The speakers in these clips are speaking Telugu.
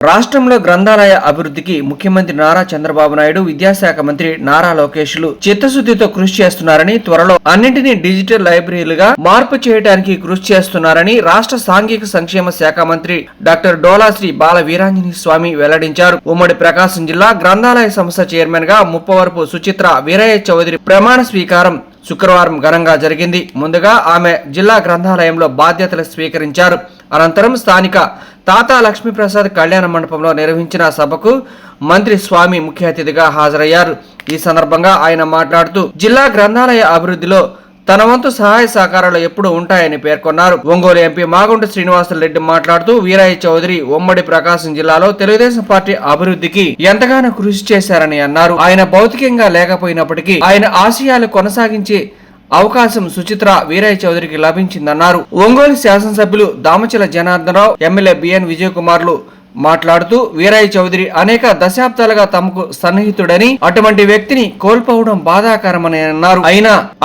రాష్ట్రంలో గ్రంథాలయ అభివృద్ధికి ముఖ్యమంత్రి నారా చంద్రబాబు నాయుడు, విద్యాశాఖ మంత్రి నారా లోకేష్లు చిత్తశుద్ధితో కృషి చేస్తున్నారని, త్వరలో అన్నింటినీ డిజిటల్ లైబ్రరీలుగా మార్పు చేయడానికి కృషి చేస్తున్నారని రాష్ట్ర సాంఘిక సంక్షేమ శాఖ మంత్రి డాక్టర్ డోలాశ్రీ బాల వీరాంజనేయ స్వామి వెల్లడించారు. ఉమ్మడి ప్రకాశం జిల్లా గ్రంథాలయ సంస్థ చైర్మన్ గా ముప్పవరపు సుచిత్ర వీరయ్య చౌదరి ప్రమాణ స్వీకారం శుక్రవారం ఘనంగా జరిగింది. ముందుగా ఆమె జిల్లా గ్రంథాలయంలో బాధ్యతలు స్వీకరించారు. అనంతరం స్థానిక తాతా లక్ష్మీప్రసాద్ కళ్యాణ మండపంలో నిర్వహించిన సభకు మంత్రి స్వామి ముఖ్య అతిథిగా హాజరయ్యారు. ఈ సందర్భంగా ఆయన మాట్లాడుతూ జిల్లా గ్రంథాలయ అభివృద్ధిలో తన వంతు సహాయ సహకారాలు ఎప్పుడూ ఉంటాయని పేర్కొన్నారు. ఒంగోలు ఎంపీ మాగుంట శ్రీనివాసరెడ్డి మాట్లాడుతూ వీరయ్య చౌదరి ఉమ్మడి ప్రకాశం జిల్లాలో తెలుగుదేశం పార్టీ అభివృద్ధికి ఎంతగానో కృషి చేశారని అన్నారు. ఆయన భౌతికంగా లేకపోయినప్పటికీ ఆయన ఆశయాలు కొనసాగించే అవకాశం సుచిత్ర వీరయ్య చౌదరికి లభించిందన్నారు. ఒంగోలు శాసనసభ్యులు దామచల జనార్దనరావు, ఎమ్మెల్యే బిఎన్ విజయ్ కుమార్లు మాట్లాడుతూ వీరయ్య చౌదరి అనేక దశాబ్దాలుగా తమకు సన్నిహితుడని, అటువంటి వ్యక్తిని కోల్పోవడం బాధాకరమని అన్నారు.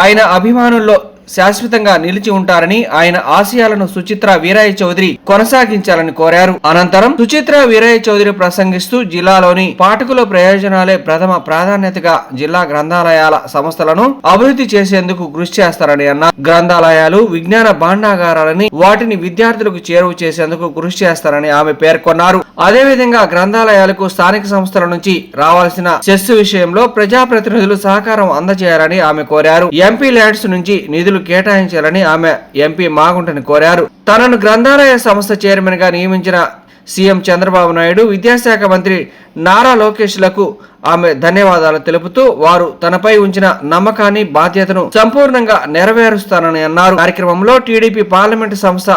ఆయన అభిమానుల్లో శాశ్వతంగా నిలిచి ఉంటారని, ఆయన ఆశయాలను సుచిత్ర వీరయ్య చౌదరి కొనసాగించాలని కోరారు. అనంతరం సుచిత్ర వీరయ్య చౌదరి ప్రసంగిస్తూ జిల్లాలోని పాఠకుల ప్రయోజనాలే ప్రథమ ప్రాధాన్యతగా జిల్లా గ్రంథాలయాల సంస్థలను అభివృద్ధి చేసేందుకు కృషి చేస్తారని అన్నారు. గ్రంథాలయాలు విజ్ఞాన భాండాగారాలని, వాటిని విద్యార్థులకు చేరువ చేసేందుకు కృషి చేస్తారని ఆమె పేర్కొన్నారు. అదేవిధంగా గ్రంథాలయాలకు స్థానిక సంస్థల నుంచి రావాల్సిన సెస్ విషయంలో ప్రజాప్రతినిధులు సహకారం అందజేయాలని ఆమె కోరారు. ఎంపీ ల్యాడ్స్ నుంచి నిధులు కేటాయించాలని ఆమె ఎంపీ మాగుంటని కోరారు. తనను గ్రంథాలయ సంస్థ చైర్మన్ గా నియమించిన సీఎం చంద్రబాబు నాయుడు, విద్యాశాఖ మంత్రి నారా లోకేష్లకు ఆమె ధన్యవాదాలు తెలుపుతూ వారు తనపై ఉంచిన నమ్మకాన్ని, బాధ్యతను సంపూర్ణంగా నెరవేరుస్తానని అన్నారు. కార్యక్రమంలో టీడీపీ పార్లమెంటు సంస్థ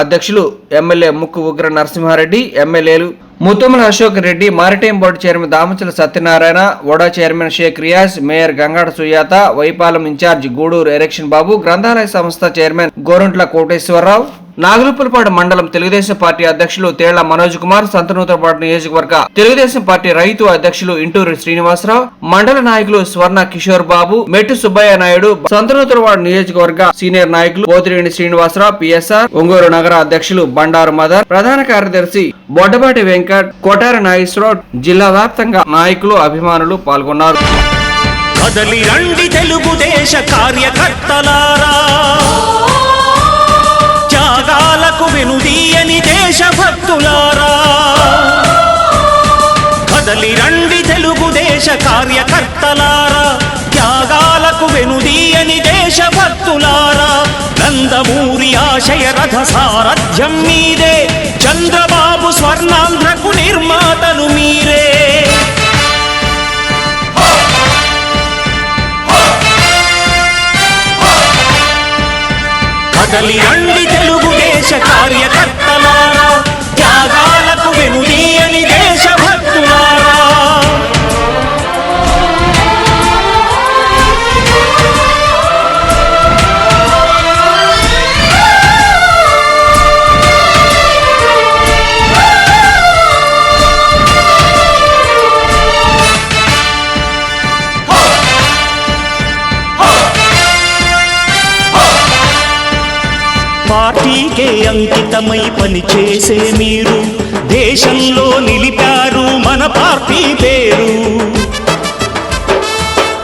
అధ్యక్షులు ఎమ్మెల్యే ముక్కు ఉగ్ర నరసింహారెడ్డి, ఎమ్మెల్యేలు Muthumula Ashok Reddy, maritime board chairman Damacharla Satyanarayana, వడా చైర్మన్ షేక్ రియాజ్, మేయర్ గంగాడ సుజాత, వైపాలెం ఇన్ఛార్జ్ గూడూరు ఎరెక్షన్ బాబు, గ్రంథాలయ సంస్థ చైర్మన్ గోరంట్ల కోటేశ్వరరావు, నాగులుపులపాడు మండలం తెలుగుదేశం పార్టీ అధ్యక్షులు తేళ్ల మనోజ్ కుమార్, సంతనూతలపాడు నియోజకవర్గ తెలుగుదేశం పార్టీ రైతు అధ్యక్షులు ఇంటూరి శ్రీనివాసరావు, మండల నాయకులు స్వర్ణ కిషోర్ బాబు, మెట్టు సుబ్బయ్య నాయుడు, సంతనూతలపాడు నియోజకవర్గ సీనియర్ నాయకులు పోతిరేణి శ్రీనివాసరావు, పిఎస్ఆర్, ఒంగోలు నగర అధ్యక్షులు బండారు మదర్, ప్రధాన కార్యదర్శి బొడ్డపాటి వెంకట్, కొటార నాగేశ్వరరావు, జిల్లా వ్యాప్తంగా నాయకులు, అభిమానులు పాల్గొన్నారు. కదలి రండి తెలుగుదేశ కార్యకర్తలారా, త్యాగాలకు వెనుదీయని దేశభక్తులారా, కదలి రండి తెలుగుదేశ కార్యకర్తలారా, త్యాగాలకు వెనుదీయని దేశభక్తులారా, నందమూరి ఆశయ రథ సారథ్యం మీదే, చంద్రబాబు స్వర్ణాంధ్రకు నిర్మాతలు మీరే. కదలి రండి తెలుగుదేశ కార్యకర్తలారా, త్యాగాలకు వెనుదీయని దేశభక్తులారా. పార్టీకే అంకితమై పనిచేసే మీరు దేశంలో నిలిపారు మన పార్టీ పేరు.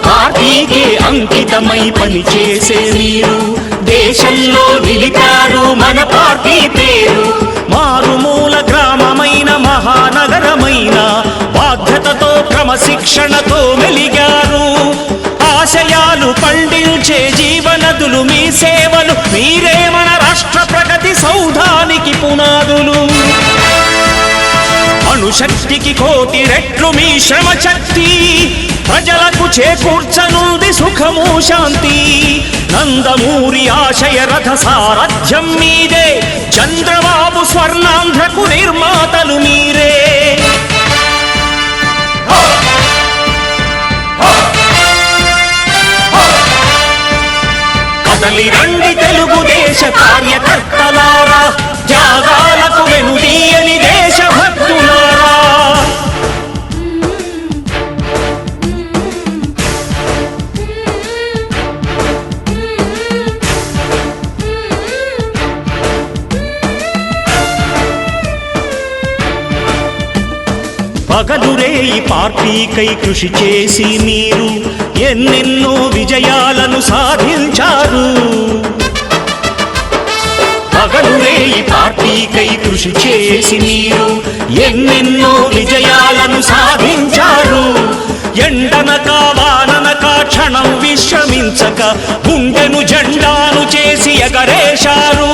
పార్టీకే అంకితమై పనిచేసే మీరు దేశంలో నిలిపారు మన పార్టీ పేరు. మారుమూల గ్రామమైన మహానగరమైన బాధ్యతతో క్రమశిక్షణతో మెలిగారు. ఆశయాలు పండించే జీవనదులు మీ సేవలు, మీరే మన రాష్ట్ర ప్రగతి సౌధానికి పునాదులు. అణుశక్తికి కోటి రెట్లు మీ శ్రమ శక్తి, ప్రజలకు చేకూర్చనుంది సుఖము శాంతి. నందమూరి ఆశయ రథ సారథ్యం మీదే, చంద్రబాబు స్వర్ణాంధ్రకు నిర్మాతలు మీరే. కదలి రండి తెలుగుదేశ కార్యకర్తలారా, త్యాగాలకు వెనుదీయని దేశభక్తులారా. పగలురేయి పార్టీకై కృషి చేసి మీరు ఎన్నెన్నో విజయాలను సాధించారు. పగలురేయి పార్టీకై కృషి చేసి మీరు ఎన్నెన్నో విజయాలను సాధించారు. ఎండనక వాననక క్షణం విశ్రమించక గుండెను జెండాను చేసి ఎగరేశారు.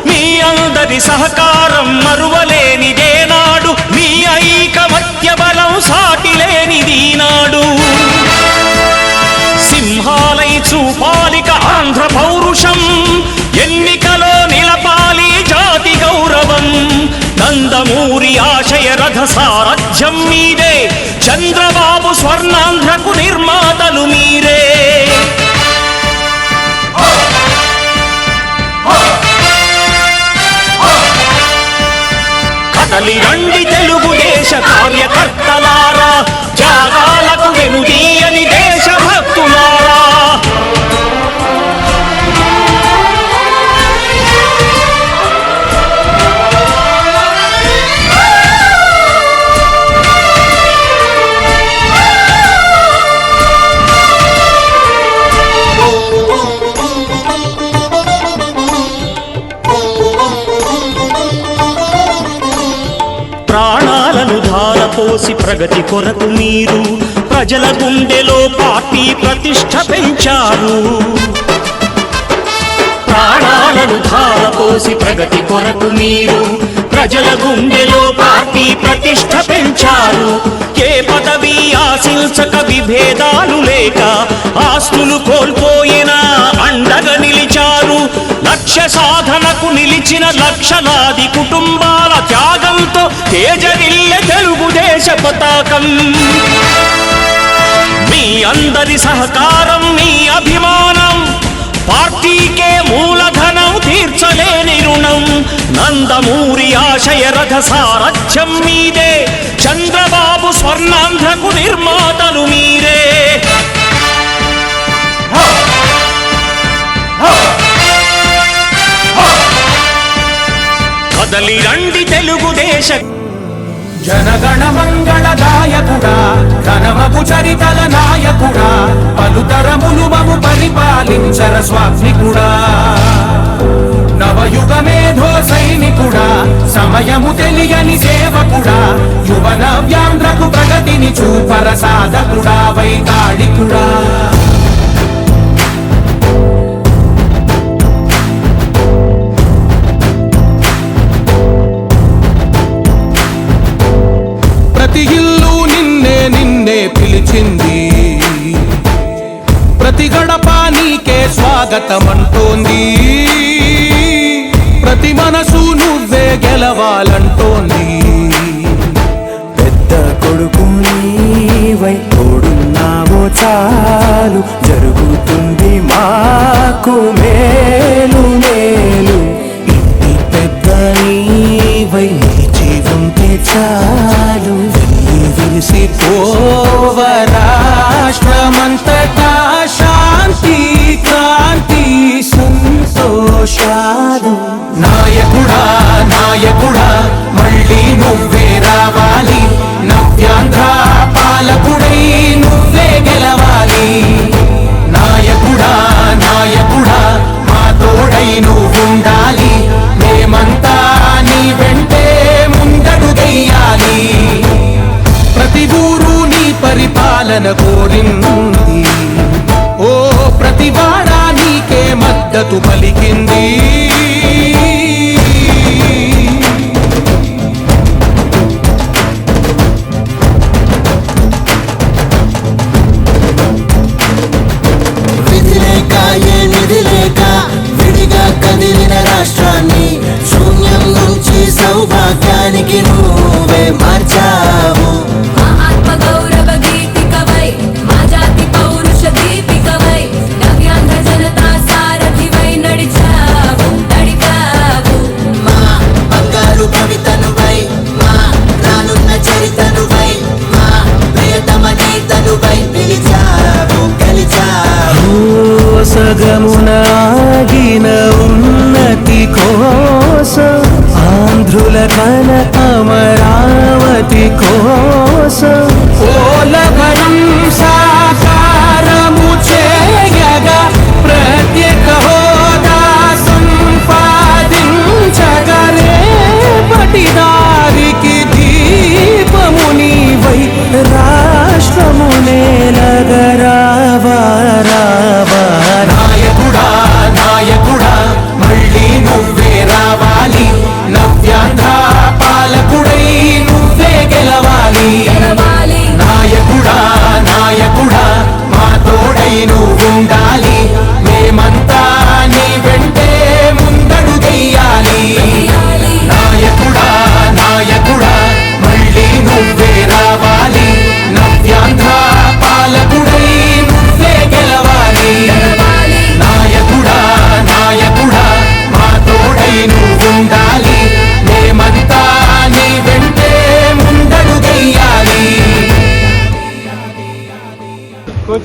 మీ అందరి సహకారం మరువలేనిదే నాడు, మీ ఐకమత్య బలం సాటిలేనిది నాడు. సింహాలై చూపాలిక ఆంధ్ర పౌరుషం, ఎన్నికలో నిలపాలి జాతి గౌరవం. నందమూరి ఆశయ రథ సారథ్యం మీదే, చంద్రబాబు స్వర్ణాంధ్రకు నిర్మాతలు మీరే. కదలి రండి తెలుగుదేశ కార్యకర్తలారా, త్యాగాలకు వెనుదీయని దేశభక్తులారా. ప్రాణాలను ధారపోసి ప్రగతి కొరకు మీరు ప్రజల గుండెలో పార్టీ ప్రతిష్ఠ పెంచారు. ప్రాణాలను ధారపోసి ప్రగతి కొరకు మీరు ప్రజల గుండెలో పార్టీ ప్రతిష్ఠ పెంచారు. ఏ పదవి ఆశించక విభేదాలు లేక ఆస్తులు కోల్పోయినా అండగా నిలిచారు. లక్ష్య సాధనకు నిలిచిన లక్షలాది కుటుంబాల త్యాగంతో తేజరిల్లె తెలుగుదేశ పతాకం. మీ అందరి సహకారం, మీ అభిమానం పార్టీకే మూలధనం, తీర్చలేని రుణం. నందమూరి ఆశయ రథ సారథ్యం మీదే, చంద్రబాబు స్వర్ణాంధ్రకు నిర్మాతలు మీరే. కదలి రండి తెలుగుదేశ జనగణ మంగళదాయకుడా, ఘనమపు చరితల నాయకుడా, పలుతరములు మము పరిపాలించర స్వాత్మికుడా. నవయుగ మేధో సైనికుడా, సమయము తెలియని సేవకుడా, యువ నవ్యాంధ్రకు ప్రగతిని చూపర సాధకుడా, వైతాళికుడా. ప్రతి ఇల్లు నిన్నే నిన్నే పిలిచింది, ప్రతి గడప నీకే స్వాగతమంటోంది. ప్రతి మనసు నువ్వే గెలవాలంటోంది. పెద్ద కొడుకు నీవై తోడున్నావో చాలు, జరుగుతుంది మాకు మేలు మేలు. ఇంటి పెద్ద నీవై నిలిచి ఉంటే చాలు, విలిసి పోవ రాష్ట్రమంతటా శాంతి క్రాంతి సంతోషాలు. నాయకుడా నాయకుడా, మళ్ళీ నువ్వే రావాలి. నవ్యాంధ్ర పాలకుడై నువ్వే గెలవాలి. నాయకుడా నాయకుడా, మా తోడై నువ్వుండాలి. మేమంతా నీ వెంటే ముందడుగెయ్యాలి. ప్రతి ఊరు నీ పరిపాలన కోరింది, ఓ ప్రతివాడ నీకే మద్దతు పలికింది. విధిలేక ఏ నిధిలేక విడిగా కదిలిన రాష్ట్రాన్ని శూన్యం నుంచి సౌభాగ్యానికి నువ్వే మార్చావు. ఆత్మగౌరవ గీతికవై, మా జాతి పౌరుష దీపికవై, నవ్యాంధ్ర జనతా సారథివై నడిచావు నడిపావు. మా బంగారు కవితనువై, మా రానున్న చరితనువై, మా ప్రియతమ గీతనువై పిలిచావు గెలిచావు. సగమునాగిన ఉన్నతి కోసం, ఆంధ్రుల కన అమరావతి కోసం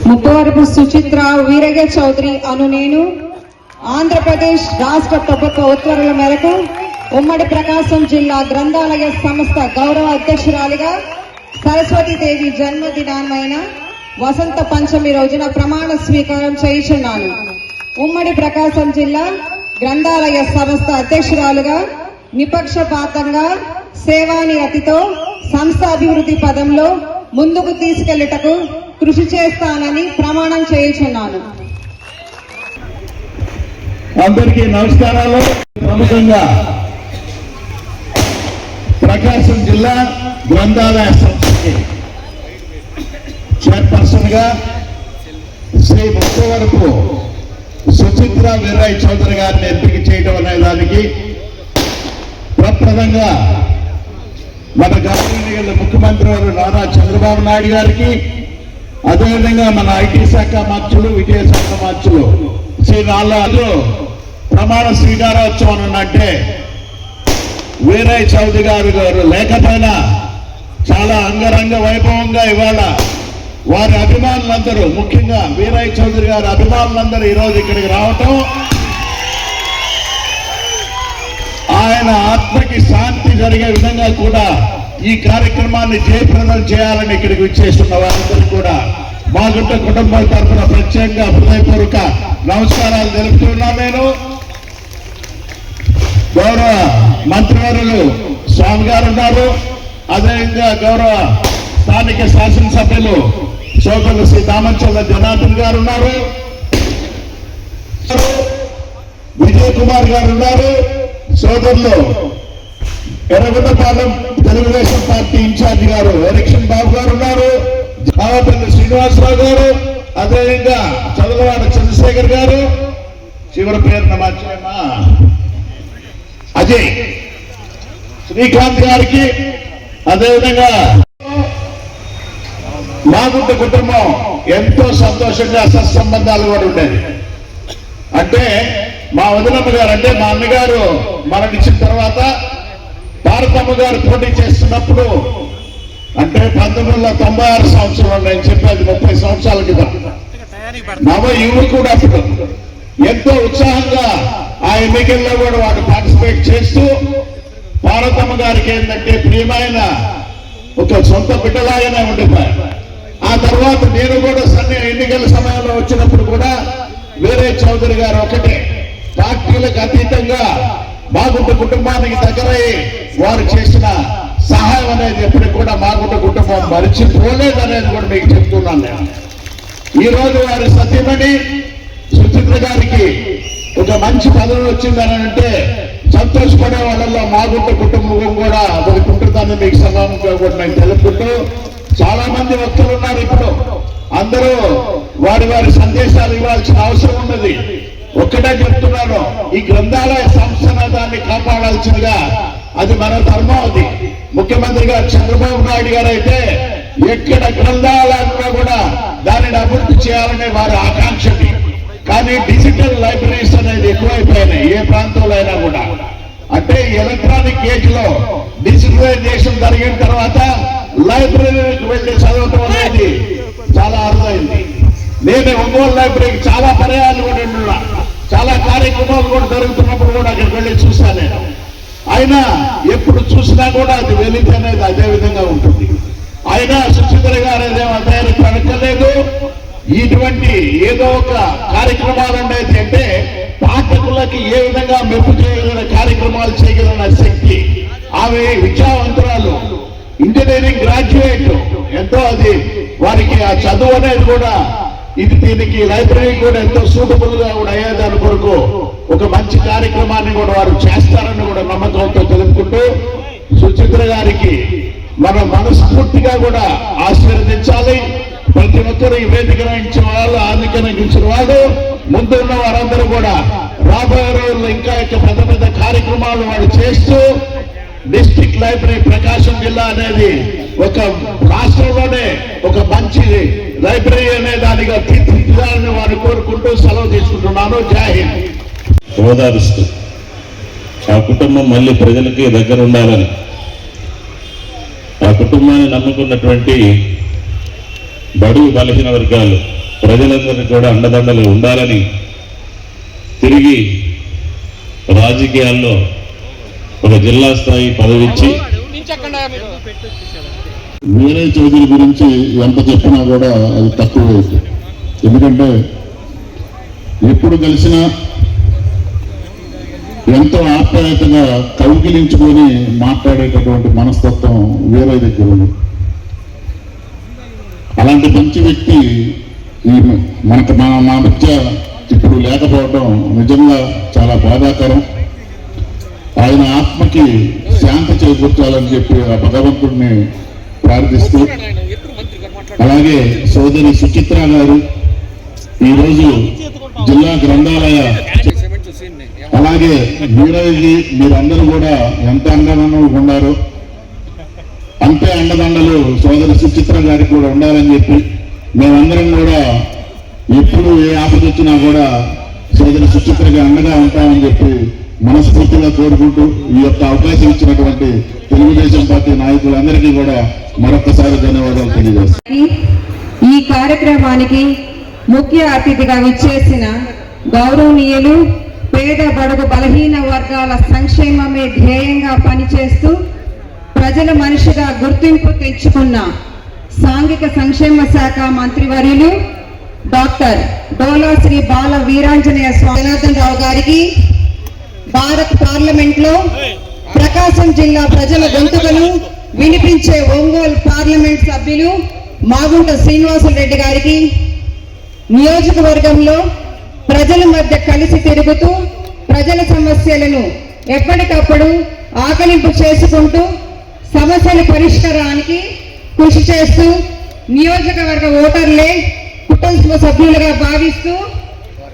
ముప్పవరపు సుచిత్ర వీరయ్య చౌదరి అను నేను ఆంధ్రప్రదేశ్ రాష్ట్ర ప్రభుత్వ ఉత్తర్వుల మేరకు ఉమ్మడి ప్రకాశం జిల్లా గ్రంథాలయ సంస్థ గౌరవ అధ్యక్షురాలిగా సరస్వతీదేవి జన్మదినామైన వసంత పంచమి రోజున ప్రమాణ స్వీకారం చేయుచున్నాను. ఉమ్మడి ప్రకాశం జిల్లా గ్రంథాలయ సంస్థ అధ్యక్షురాలుగా నిపక్షపాతంగా సేవానిరతితో సంస్థ అభివృద్ధి పదంలో ముందుకు తీసుకెళ్లుటకు కృషి చేస్తానని ప్రమాణం చేయుచున్నాను. అందరికీ నమస్కారాలు. ప్రముఖంగా ప్రకాశం జిల్లా గ్రంథాలయ సంస్థకి చైర్పర్సన్ గా శ్రీ ముప్పవరపు సుచిత్ర వీరయ్య చౌదరి గారిని ఎంపిక చేయడం అనే దానికి ప్రప్రదంగా మన గౌరవనీయులు ముఖ్యమంత్రి వారు నారా చంద్రబాబు నాయుడు గారికి, అదేవిధంగా మన ఐటీ శాఖ మంత్రులు, విద్యాశాఖ మంత్రులు శ్రీ నారాజు ప్రమాణ స్వీకారోత్సవం అంటే వీరయ్య చౌదరి గారు లేకపోయినా చాలా అంగరంగ వైభవంగా ఇవాళ వారి అభిమానులందరూ, ముఖ్యంగా వీరయ్య చౌదరి గారి అభిమానులందరూ ఈరోజు ఇక్కడికి రావటం, ఆయన ఆత్మకి శాంతి జరిగే విధంగా కూడా ఈ కార్యక్రమాన్ని జయప్రదం చేయాలని ఇక్కడికి విచ్చేస్తున్న వారందరూ కూడా మాగుంట కుటుంబం తరఫున ప్రత్యేకంగా హృదయపూర్వక నమస్కారాలు తెలుపుతున్నాను. నేను గౌరవ మంత్రివర్యులు స్వామి గారు ఉన్నారు, అదేవిధంగా గౌరవ స్థానిక శాసనసభ్యులు సోదరులు శ్రీ దామచర్ల జనార్దన్ గారు ఉన్నారు, విజయ్ కుమార్ గారు ఉన్నారు, సోదరులు ఎర్రగొండపాలెం తెలుగుదేశం పార్టీ ఇన్ఛార్జి గారు ఎలక్షన్ బాబు గారు ఉన్నారు, కావపల్లి శ్రీనివాసరావు గారు, అదేవిధంగా చదలవాడ చంద్రశేఖర్ గారు, చివరి పేరున మార్చేమా అజయ్, శ్రీకాంత్ గారికి, అదేవిధంగా మాగుంట కుటుంబం ఎంతో సంతోషంగా సత్సంబంధాలు కూడా ఉండేది. అంటే మా వదినమ్మ గారు, అంటే మా అన్నగారు మరణించిన తర్వాత భారతమ్మ గారు పోటీ చేస్తున్నప్పుడు, అంటే 1996 సంవత్సరంలో, నేను చెప్పేది 30 సంవత్సరాల క్రితం, నవ యువకుడు అప్పుడు ఎంతో ఉత్సాహంగా ఆ ఎన్నికల్లో కూడా వాడు పార్టిసిపేట్ చేస్తూ భారతమ్మ గారికి ఏంటంటే ప్రియమైన ఒక సొంత బిడ్డలాగానే ఉండిపోయాడు. ఆ తర్వాత నేను కూడా ఎన్నికల సమయంలో వచ్చినప్పుడు కూడా వీరయ్య చౌదరి గారు ఒకటే, పార్టీలకు అతీతంగా మాగుంట కుటుంబానికి దగ్గరై వారు చేసిన సహాయం అనేది ఎప్పటికి కూడా మాగుంట కుటుంబం మరిచిపోలేదు అనేది కూడా మీకు చెప్తున్నాను. నేను ఈ రోజు వారి సతీమణి సుచిత్ర గారికి ఒక మంచి పదవి వచ్చిందని అంటే సంతోషపడే వాళ్ళలో మాగుంట కుటుంబం కూడా ఒకటి ఉంటుందని మీకు సభాముఖంగా కూడా నేను తెలుపుకుంటూ, చాలా మంది వ్యక్తులు ఉన్నారు ఇప్పుడు, అందరూ వారి వారి సందేశాలు ఇవ్వాల్సిన అవసరం ఉన్నది. ఒక్కటే చెప్తున్నాను, ఈ గ్రంథాలయ సంస్థ దాన్ని కాపాడాల్సిందిగా అది మన ధర్మం. అది ముఖ్యమంత్రి గారు చంద్రబాబు నాయుడు గారు అయితే ఎక్కడ గ్రంథాలయంలో కూడా దానిని అభివృద్ధి చేయాలనే వారి ఆకాంక్షని, కానీ డిజిటల్ లైబ్రరీస్ అనేది ఎక్కువైపోయినాయి ఏ ప్రాంతంలో అయినా కూడా. అంటే ఎలక్ట్రానిక్ ఏజ్ లో డిజిటలైజేషన్ జరిగిన తర్వాత లైబ్రరీకి వెళ్ళి చదవటం అనేది చాలా అరుదైంది. నేను ఒంగోలు లైబ్రరీకి చాలా పర్యాలు కూడా ఉన్నా, చాలా కార్యక్రమాలు కూడా జరుగుతున్నప్పుడు కూడా అక్కడికి వెళ్ళి చూశాను నేను. అయినా ఎప్పుడు చూసినా కూడా అది వెలితి అనేది అదే విధంగా ఉంటుంది. అయినా సుచిత్ర గారు ఏదేమో తయారు పెరగలేదు. ఇటువంటి ఏదో ఒక కార్యక్రమాలు ఉండేది అంటే పాఠకులకి ఏ విధంగా మెప్పు చేయగలిగిన కార్యక్రమాలు చేయగలిగిన శక్తి, ఆమె విద్యావంతురాలు, ఇంజనీరింగ్ గ్రాడ్యుయేట్, ఎంతో అది వారికి ఆ చదువు అనేది కూడా ఇది దీనికి లైబ్రరీ కూడా ఎంతో సూటబుల్ గా కూడా అయ్యేదాని కొరకు ఒక మంచి కార్యక్రమాన్ని కూడా వారు చేస్తారని కూడా నమ్మకంతో తెలుపుకుంటూ, సుచిత్ర గారికి మనం మనస్ఫూర్తిగా కూడా ఆశీర్వదించాలి. ప్రతి ఒక్కరు ఈ వేదిక ఇచ్చిన వాళ్ళు, ఆధిక్యనించిన వాళ్ళు, ముందు ఉన్న వారందరూ కూడా రాబోయే రోజుల్లో ఇంకా పెద్ద పెద్ద కార్యక్రమాలు వాళ్ళు చేస్తూ డిస్ట్రిక్ట్ లైబ్రరీ ప్రకాశం జిల్లా అనేది ఒక రాష్ట్రంలోనే ఒక మంచి లైబ్రరీ అనే దానిగా తీర్చిదిద్దాలని వారు కోరుకుంటూ సెలవు తీసుకుంటున్నాను. జై హింద్. ఓదారుస్తూ ఆ కుటుంబం మళ్ళీ ప్రజలకి దగ్గర ఉండాలని, ఆ కుటుంబాన్ని నమ్ముకున్నటువంటి బడుగు బలహీన వర్గాలు ప్రజలందరికీ కూడా అండదండలు ఉండాలని తిరిగి రాజకీయాల్లో ఒక జిల్లా స్థాయి పదవి ఇచ్చి వీరే చౌదరి గురించి ఎంత చెప్పినా కూడా అది తక్కువే. ఎందుకంటే ఎప్పుడు కలిసినా ఎంతో ఆప్యాయతగా కౌగిలించుకొని మాట్లాడేటటువంటి మనస్తత్వం వీరే దగ్గర ఉంది. అలాంటి మంచి వ్యక్తి ఈ మా మధ్య ఇప్పుడు లేకపోవడం నిజంగా చాలా బాధాకరం. ఆయన ఆత్మకి శాంతి చేకూర్చాలని చెప్పి ఆ భగవంతుడిని ప్రార్థిస్తూ, అలాగే సోదరి సుచిత్ర గారు ఈరోజు జిల్లా గ్రంథాలయ, అలాగే వీరయ్యకి మీరందరూ కూడా ఎంత అండదండలు ఉన్నారు అంతే అండదండలు సోదరి సుచిత్ర గారికి కూడా ఉండాలని చెప్పి మేమందరం కూడా ఎప్పుడు ఏ ఆపద వచ్చినా కూడా సోదరి సుచిత్రకి అండగా ఉంటామని చెప్పి మనస్ఫూర్తిగా కోరుకుంటూ ఈ యొక్క అవకాశం ఇచ్చినటువంటి తెలుగుదేశం పార్టీ నాయకులందరికీ కూడా మరొకసారి ధన్యవాదాలు తెలియజేస్తాను. ఈ కార్యక్రమానికి ముఖ్య అతిథిగా విచ్చేసిన గౌరవనీయులు పేద బడుగు బలహీన వర్గాల సంక్షేమమే ధ్యేయంగా పనిచేస్తూ ప్రజల మనిషిగా గుర్తింపు తెచ్చుకున్న సాంఘిక సంక్షేమ శాఖ మంత్రివర్యులు డాక్టర్ డోలా శ్రీ బాల వీరాంజనేయ జనార్దన్ రావు గారికి, భారత్ పార్లమెంట్ లో ప్రకాశం జిల్లా ప్రజల గొంతుకను వినిపించే ఒంగోలు పార్లమెంట్ సభ్యులు మాగుంట శ్రీనివాసులు రెడ్డి గారికి, నియోజకవర్గంలో ప్రజల మధ్య కలిసి తిరుగుతూ ప్రజల సమస్యలను ఎప్పటికప్పుడు ఆకలింపు చేసుకుంటూ సమస్యల పరిష్కారానికి కృషి చేస్తూ నియోజకవర్గ ఓటర్లే కుటుంబ సభ్యులుగా భావిస్తూ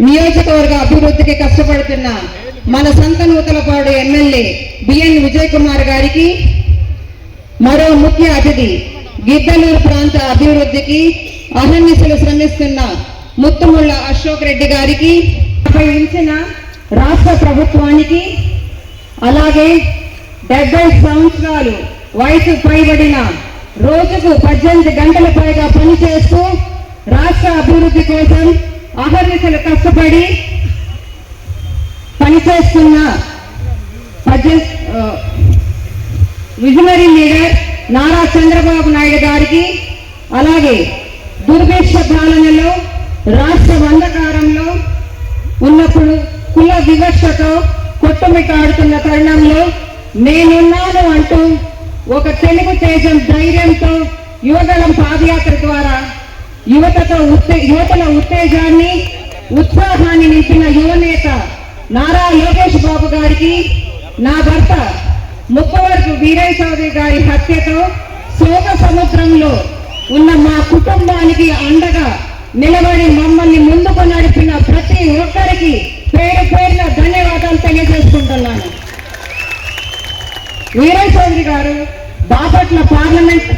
నియోజకవర్గ అభివృద్ధికి కష్టపడుతున్న మన సంతనూతలపాడు ఎమ్మెల్యే బిఎన్ విజయ్ కుమార్ గారికి, మరో ముఖ్య అతిథి గిద్దలూరు ప్రాంత అభివృద్ధికి అహర్నిశలు శ్రమిస్తున్న ముత్తుముళ్ళ అశోక్ రెడ్డి గారికి, ఇచ్చిన రాష్ట్ర ప్రభుత్వానికి, అలాగే 70 సంవత్సరాలు వయసు పైబడిన రోజుకు 18 గంటల పైగా పనిచేస్తూ రాష్ట్ర అభివృద్ధి కోసం అహర్నిశలు కష్టపడి పనిచేస్తున్న విజనరీ లీడర్ నారా చంద్రబాబు నాయుడు గారికి, అలాగే దుర్భిక్ష పాలనలో రాష్ట్ర అంధకారంలో ఉన్నప్పుడు కుల వివక్షతో కొట్టుమిట్టాడుతున్న తరుణంలో నేనున్నాను అంటూ ఒక తెలుగు తేజం ధైర్యంతో యువగళం పాదయాత్ర ద్వారా యువతల ఉత్తేజాన్ని ఉత్సాహాన్ని నింపిన యువనేత నారా లోకేష్ బాబు గారికి, నా భర్త ముప్పవరపు వీరయ్య చౌదరి గారి హత్యతో శోక సముద్రంలో ఉన్న మా కుటుంబానికి అండగా నిలబడి మమ్మల్ని ముందుకు నడిపిన ప్రతి ఒక్కరికి పేరు పేరున ధన్యవాదాలు తెలియజేసుకుంటున్నాను. వీరయ్య చౌదరి గారు బాపట్ల పార్లమెంట్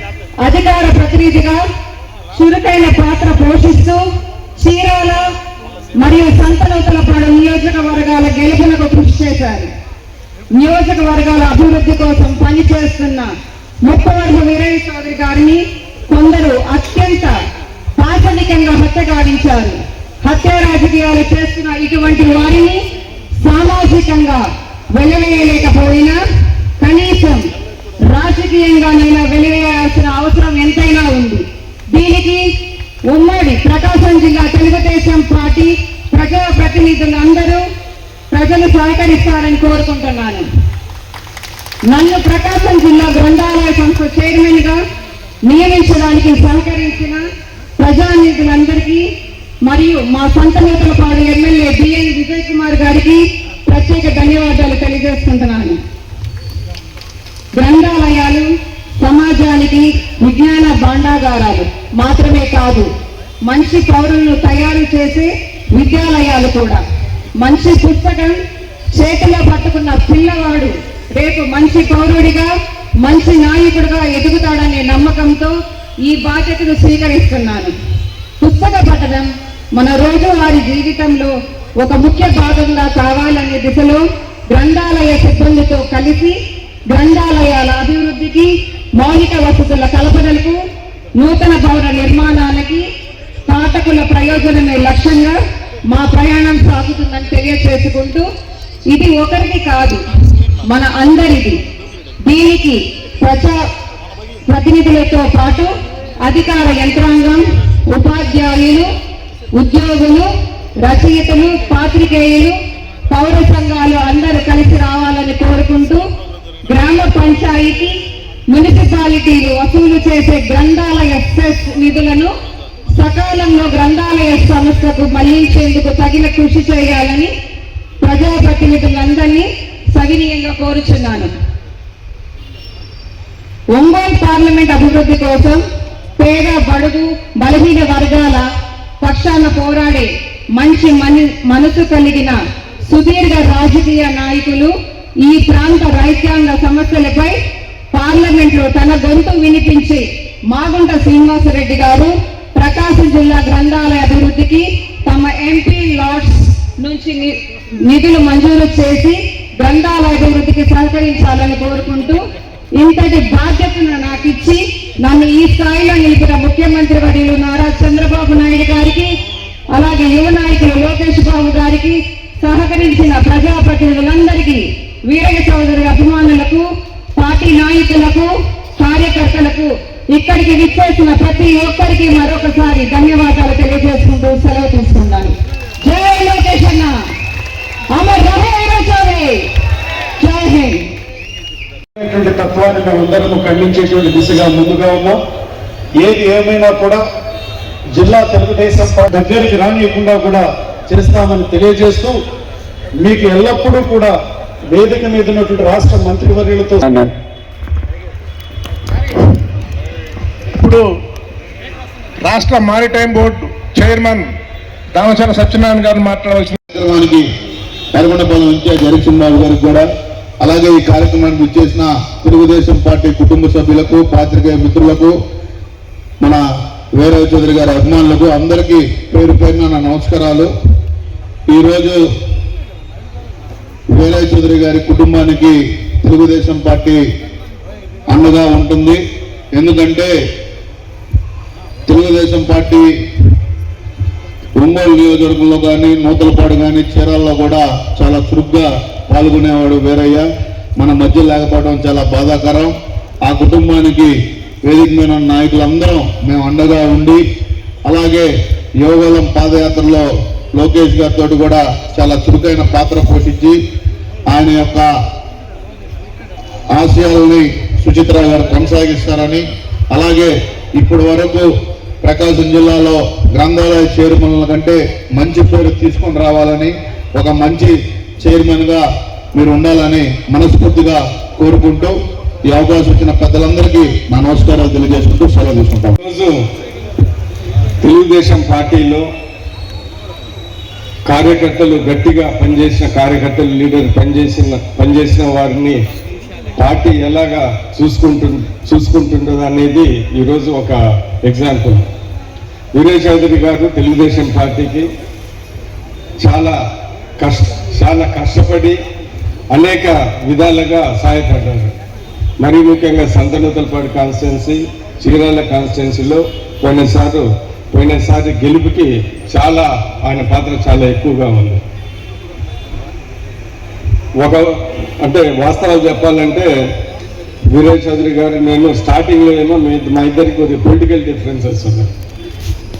అధికార ప్రతినిధిగా చురుకైన పాత్ర పోషిస్తూ చీరాల మరియు సంతనూతలపాడు నియోజకవర్గాల గెలుపునకు కృషి చేశారు. నియోజకవర్గాల అభివృద్ధి కోసం పనిచేస్తున్న ముప్పవరపు వీరయ్య చౌదరి గారిని కొందరు అత్యంత పాశవికంగా హత్య గావించారు. హత్య రాజకీయాలు చేస్తున్న ఇటువంటి వారిని సామాజికంగా వెలివేయలేకపోయినా కనీసం రాజకీయంగానైనా వెలివేయాల్సిన అవసరం ఎంతైనా ఉంది. దీనికి ఉమ్మడి ప్రకాశం జిల్లా తెలుగుదేశం పార్టీ ప్రజాప్రతినిధులందరూ ప్రజలు సహకరిస్తారని కోరుకుంటున్నాను. నన్ను ప్రకాశం జిల్లా గ్రంథాలయ సంస్థ చైర్మన్ గా నియమించడానికి సహకరించిన ప్రజానిధులందరికీ మరియు మా సంతనూతలపాడు ఎమ్మెల్యే బిఎన్ విజయ్ కుమార్ గారికి ప్రత్యేక ధన్యవాదాలు తెలియజేసుకుంటున్నాను. గ్రంథాలయాలు సమాజానికి విజ్ఞాన భాండాగారాలు మాత్రమే కాదు, మంచి పౌరులను తయారు చేసే విద్యాలయాలు కూడా. మంచి పుస్తకం చేతిలో పట్టుకున్న పిల్లవాడు రేపు మంచి పౌరుడిగా మంచి నాయకుడిగా ఎదుగుతాడనే నమ్మకంతో ఈ బాధ్యతను స్వీకరిస్తున్నాను. పుస్తక పఠనం మన రోజువారీ జీవితంలో ఒక ముఖ్య భాగంగా కావాలనే దిశలో గ్రంథాలయ సిబ్బందితో కలిసి గ్రంథాలయాల అభివృద్ధికి, మౌలిక వసతుల కల్పనలకు, నూతన భవన నిర్మాణాలకి, పాత పాఠకుల ప్రయోజనమే లక్ష్యంగా మా ప్రయాణం సాగుతుందని తెలియజేసుకుంటూ, ఇది ఒకరికి కాదు, మన అందరిది. దీనికి ప్రజా ప్రతినిధులతో పాటు అధికార యంత్రాంగం, ఉపాధ్యాయులు, ఉద్యోగులు, రచయితలు, పాత్రికేయులు, పౌర సంఘాలు అందరూ కలిసి రావాలని కోరుకుంటూ, గ్రామ పంచాయతీ, మున్సిపాలిటీలు వసూలు చేసే గ్రంథాలయ సెస్ నిధులను సకాలంలో గ్రంథాలయ సంస్థకు మళ్లించేందుకు తగిన కృషి చేయాలని ప్రజాప్రతినిధులందరినీ సవినీయంగా కోరుచున్నాను. ఒంగోలు పార్లమెంట్ అభివృద్ధి కోసం పేద, బడుగు, బలహీన వర్గాల పక్షాన పోరాడే మంచి మనసు కలిగిన సుదీర్ఘ రాజకీయ నాయకులు ఈ ప్రాంత రైతాంగ సమస్యలపై పార్లమెంట్ లో తన గొంతు వినిపించి మాగుంట శ్రీనివాసరెడ్డి గారు ప్రకాశం జిల్లా గ్రంథాలయ అభివృద్ధికి తమ ఎంపీ లాట్స్ నుంచి నిధులు మంజూరు చేసి గ్రంథాలయ అభివృద్ధికి సహకరించాలని కోరుకుంటూ, ఇంతటి బాధ్యతను నాకు ఇచ్చి నన్ను ఈ స్థాయిలో నిలిపిన ముఖ్యమంత్రి వర్యులు నారా చంద్రబాబు నాయుడు గారికి, అలాగే యువ నాయకులు లోకేష్ బాబు గారికి, సహకరించిన ప్రజాప్రతినిధులందరికీ, వీరయ్య చౌదరి అభిమానులకు, పార్టీ నాయకులకు, కార్యకర్తలకు, ఇక్కడికి విచ్చేసిన ప్రతి ఒక్కరికి మరొకసారి ధన్యవాదాలు తెలియజేసుకుంటూ సెలవు తీసుకున్నాను. జై లోకేష్ అన్న, అమర్ రహే వీరయ్య చౌదరి, జై హింద్. తత్వాన్ని మేమందరము ఖండించేటువంటి దిశగా ముందుగా ఉన్నాం. ఏది ఏమైనా కూడా జిల్లా తెలుగుదేశం దగ్గరికి రానియకుండా కూడా చేస్తామని తెలియజేస్తూ, మీకు ఎల్లప్పుడూ కూడా వేదిక మీద ఉన్నటువంటి రాష్ట్ర మంత్రివర్యులతో ఇప్పుడు రాష్ట్ర maritime board chairman Damacharla Satyanarayana గారు మాట్లాడవలసిన కార్యక్రమానికి నల్గొండపాలెం ఇన్ఛార్జ్ హరిచంద్రబాబు గారికి కూడా, అలాగే ఈ కార్యక్రమానికి విచ్చేసిన తెలుగుదేశం పార్టీ కుటుంబ సభ్యులకు, పాత్రికేయ మిత్రులకు, మన వీరయ్య చౌదరి గారి అభిమానులకు అందరికీ పేరు పేరున నా నమస్కారాలు. ఈరోజు వీరయ్య చౌదరి గారి కుటుంబానికి తెలుగుదేశం పార్టీ అండగా ఉంటుంది. ఎందుకంటే తెలుగుదేశం పార్టీ ఒంగోలు నియోజకవర్గంలో కానీ, నూతలపాడు కానీ, చీరాల్లో కూడా చాలా చురుగ్గా పాల్గొనేవాడు వీరయ్య. మన మధ్య లేకపోవడం చాలా బాధాకరం. ఆ కుటుంబానికి వేదిక మీద నాయకులందరం మేము అండగా ఉండి, అలాగే యోగలం పాదయాత్రలో లోకేష్ గారితో కూడా చాలా చురుకైన పాత్ర పోషించి ఆయన యొక్క ఆశయాలని సుచిత్ర గారు కొనసాగిస్తారని, అలాగే ఇప్పటి వరకు ప్రకాశం జిల్లాలో గ్రంథాలయ చైర్మన్ల కంటే మంచి పేరు తీసుకొని రావాలని, ఒక మంచి చైర్మన్గా మీరు ఉండాలని మనస్ఫూర్తిగా కోరుకుంటూ, ఈ అవకాశం ఇచ్చిన పెద్దలందరికీ నా నమస్కారాలు తెలియజేసుకుంటూ సెలవు తీసుకుంటాం. ఈరోజు తెలుగుదేశం పార్టీలో కార్యకర్తలు గట్టిగా పనిచేసిన కార్యకర్తలు, లీడర్ పనిచేసిన వారిని పార్టీ ఎలాగా చూసుకుంటుండదు అనేది ఈరోజు ఒక ఎగ్జాంపుల్. వీరయ్య చౌదరి గారు తెలుగుదేశం పార్టీకి చాలా కష్టపడి అనేక విధాలుగా సహాయపడ్డారు. మరీ ముఖ్యంగా సంతనూతలపాడు కాన్స్టిట్యున్సీ, చీరాల కాన్స్టిట్యున్సీలో పోయినసారి గెలుపుకి ఆయన పాత్ర చాలా ఎక్కువగా ఉంది. అంటే వాస్తవాలు చెప్పాలంటే వీరయ్య చౌదరి గారు, నేను స్టార్టింగ్లో ఏమో మా ఇద్దరికి కొద్దిగా పొలిటికల్ డిఫరెన్సెస్ ఉన్నాయి,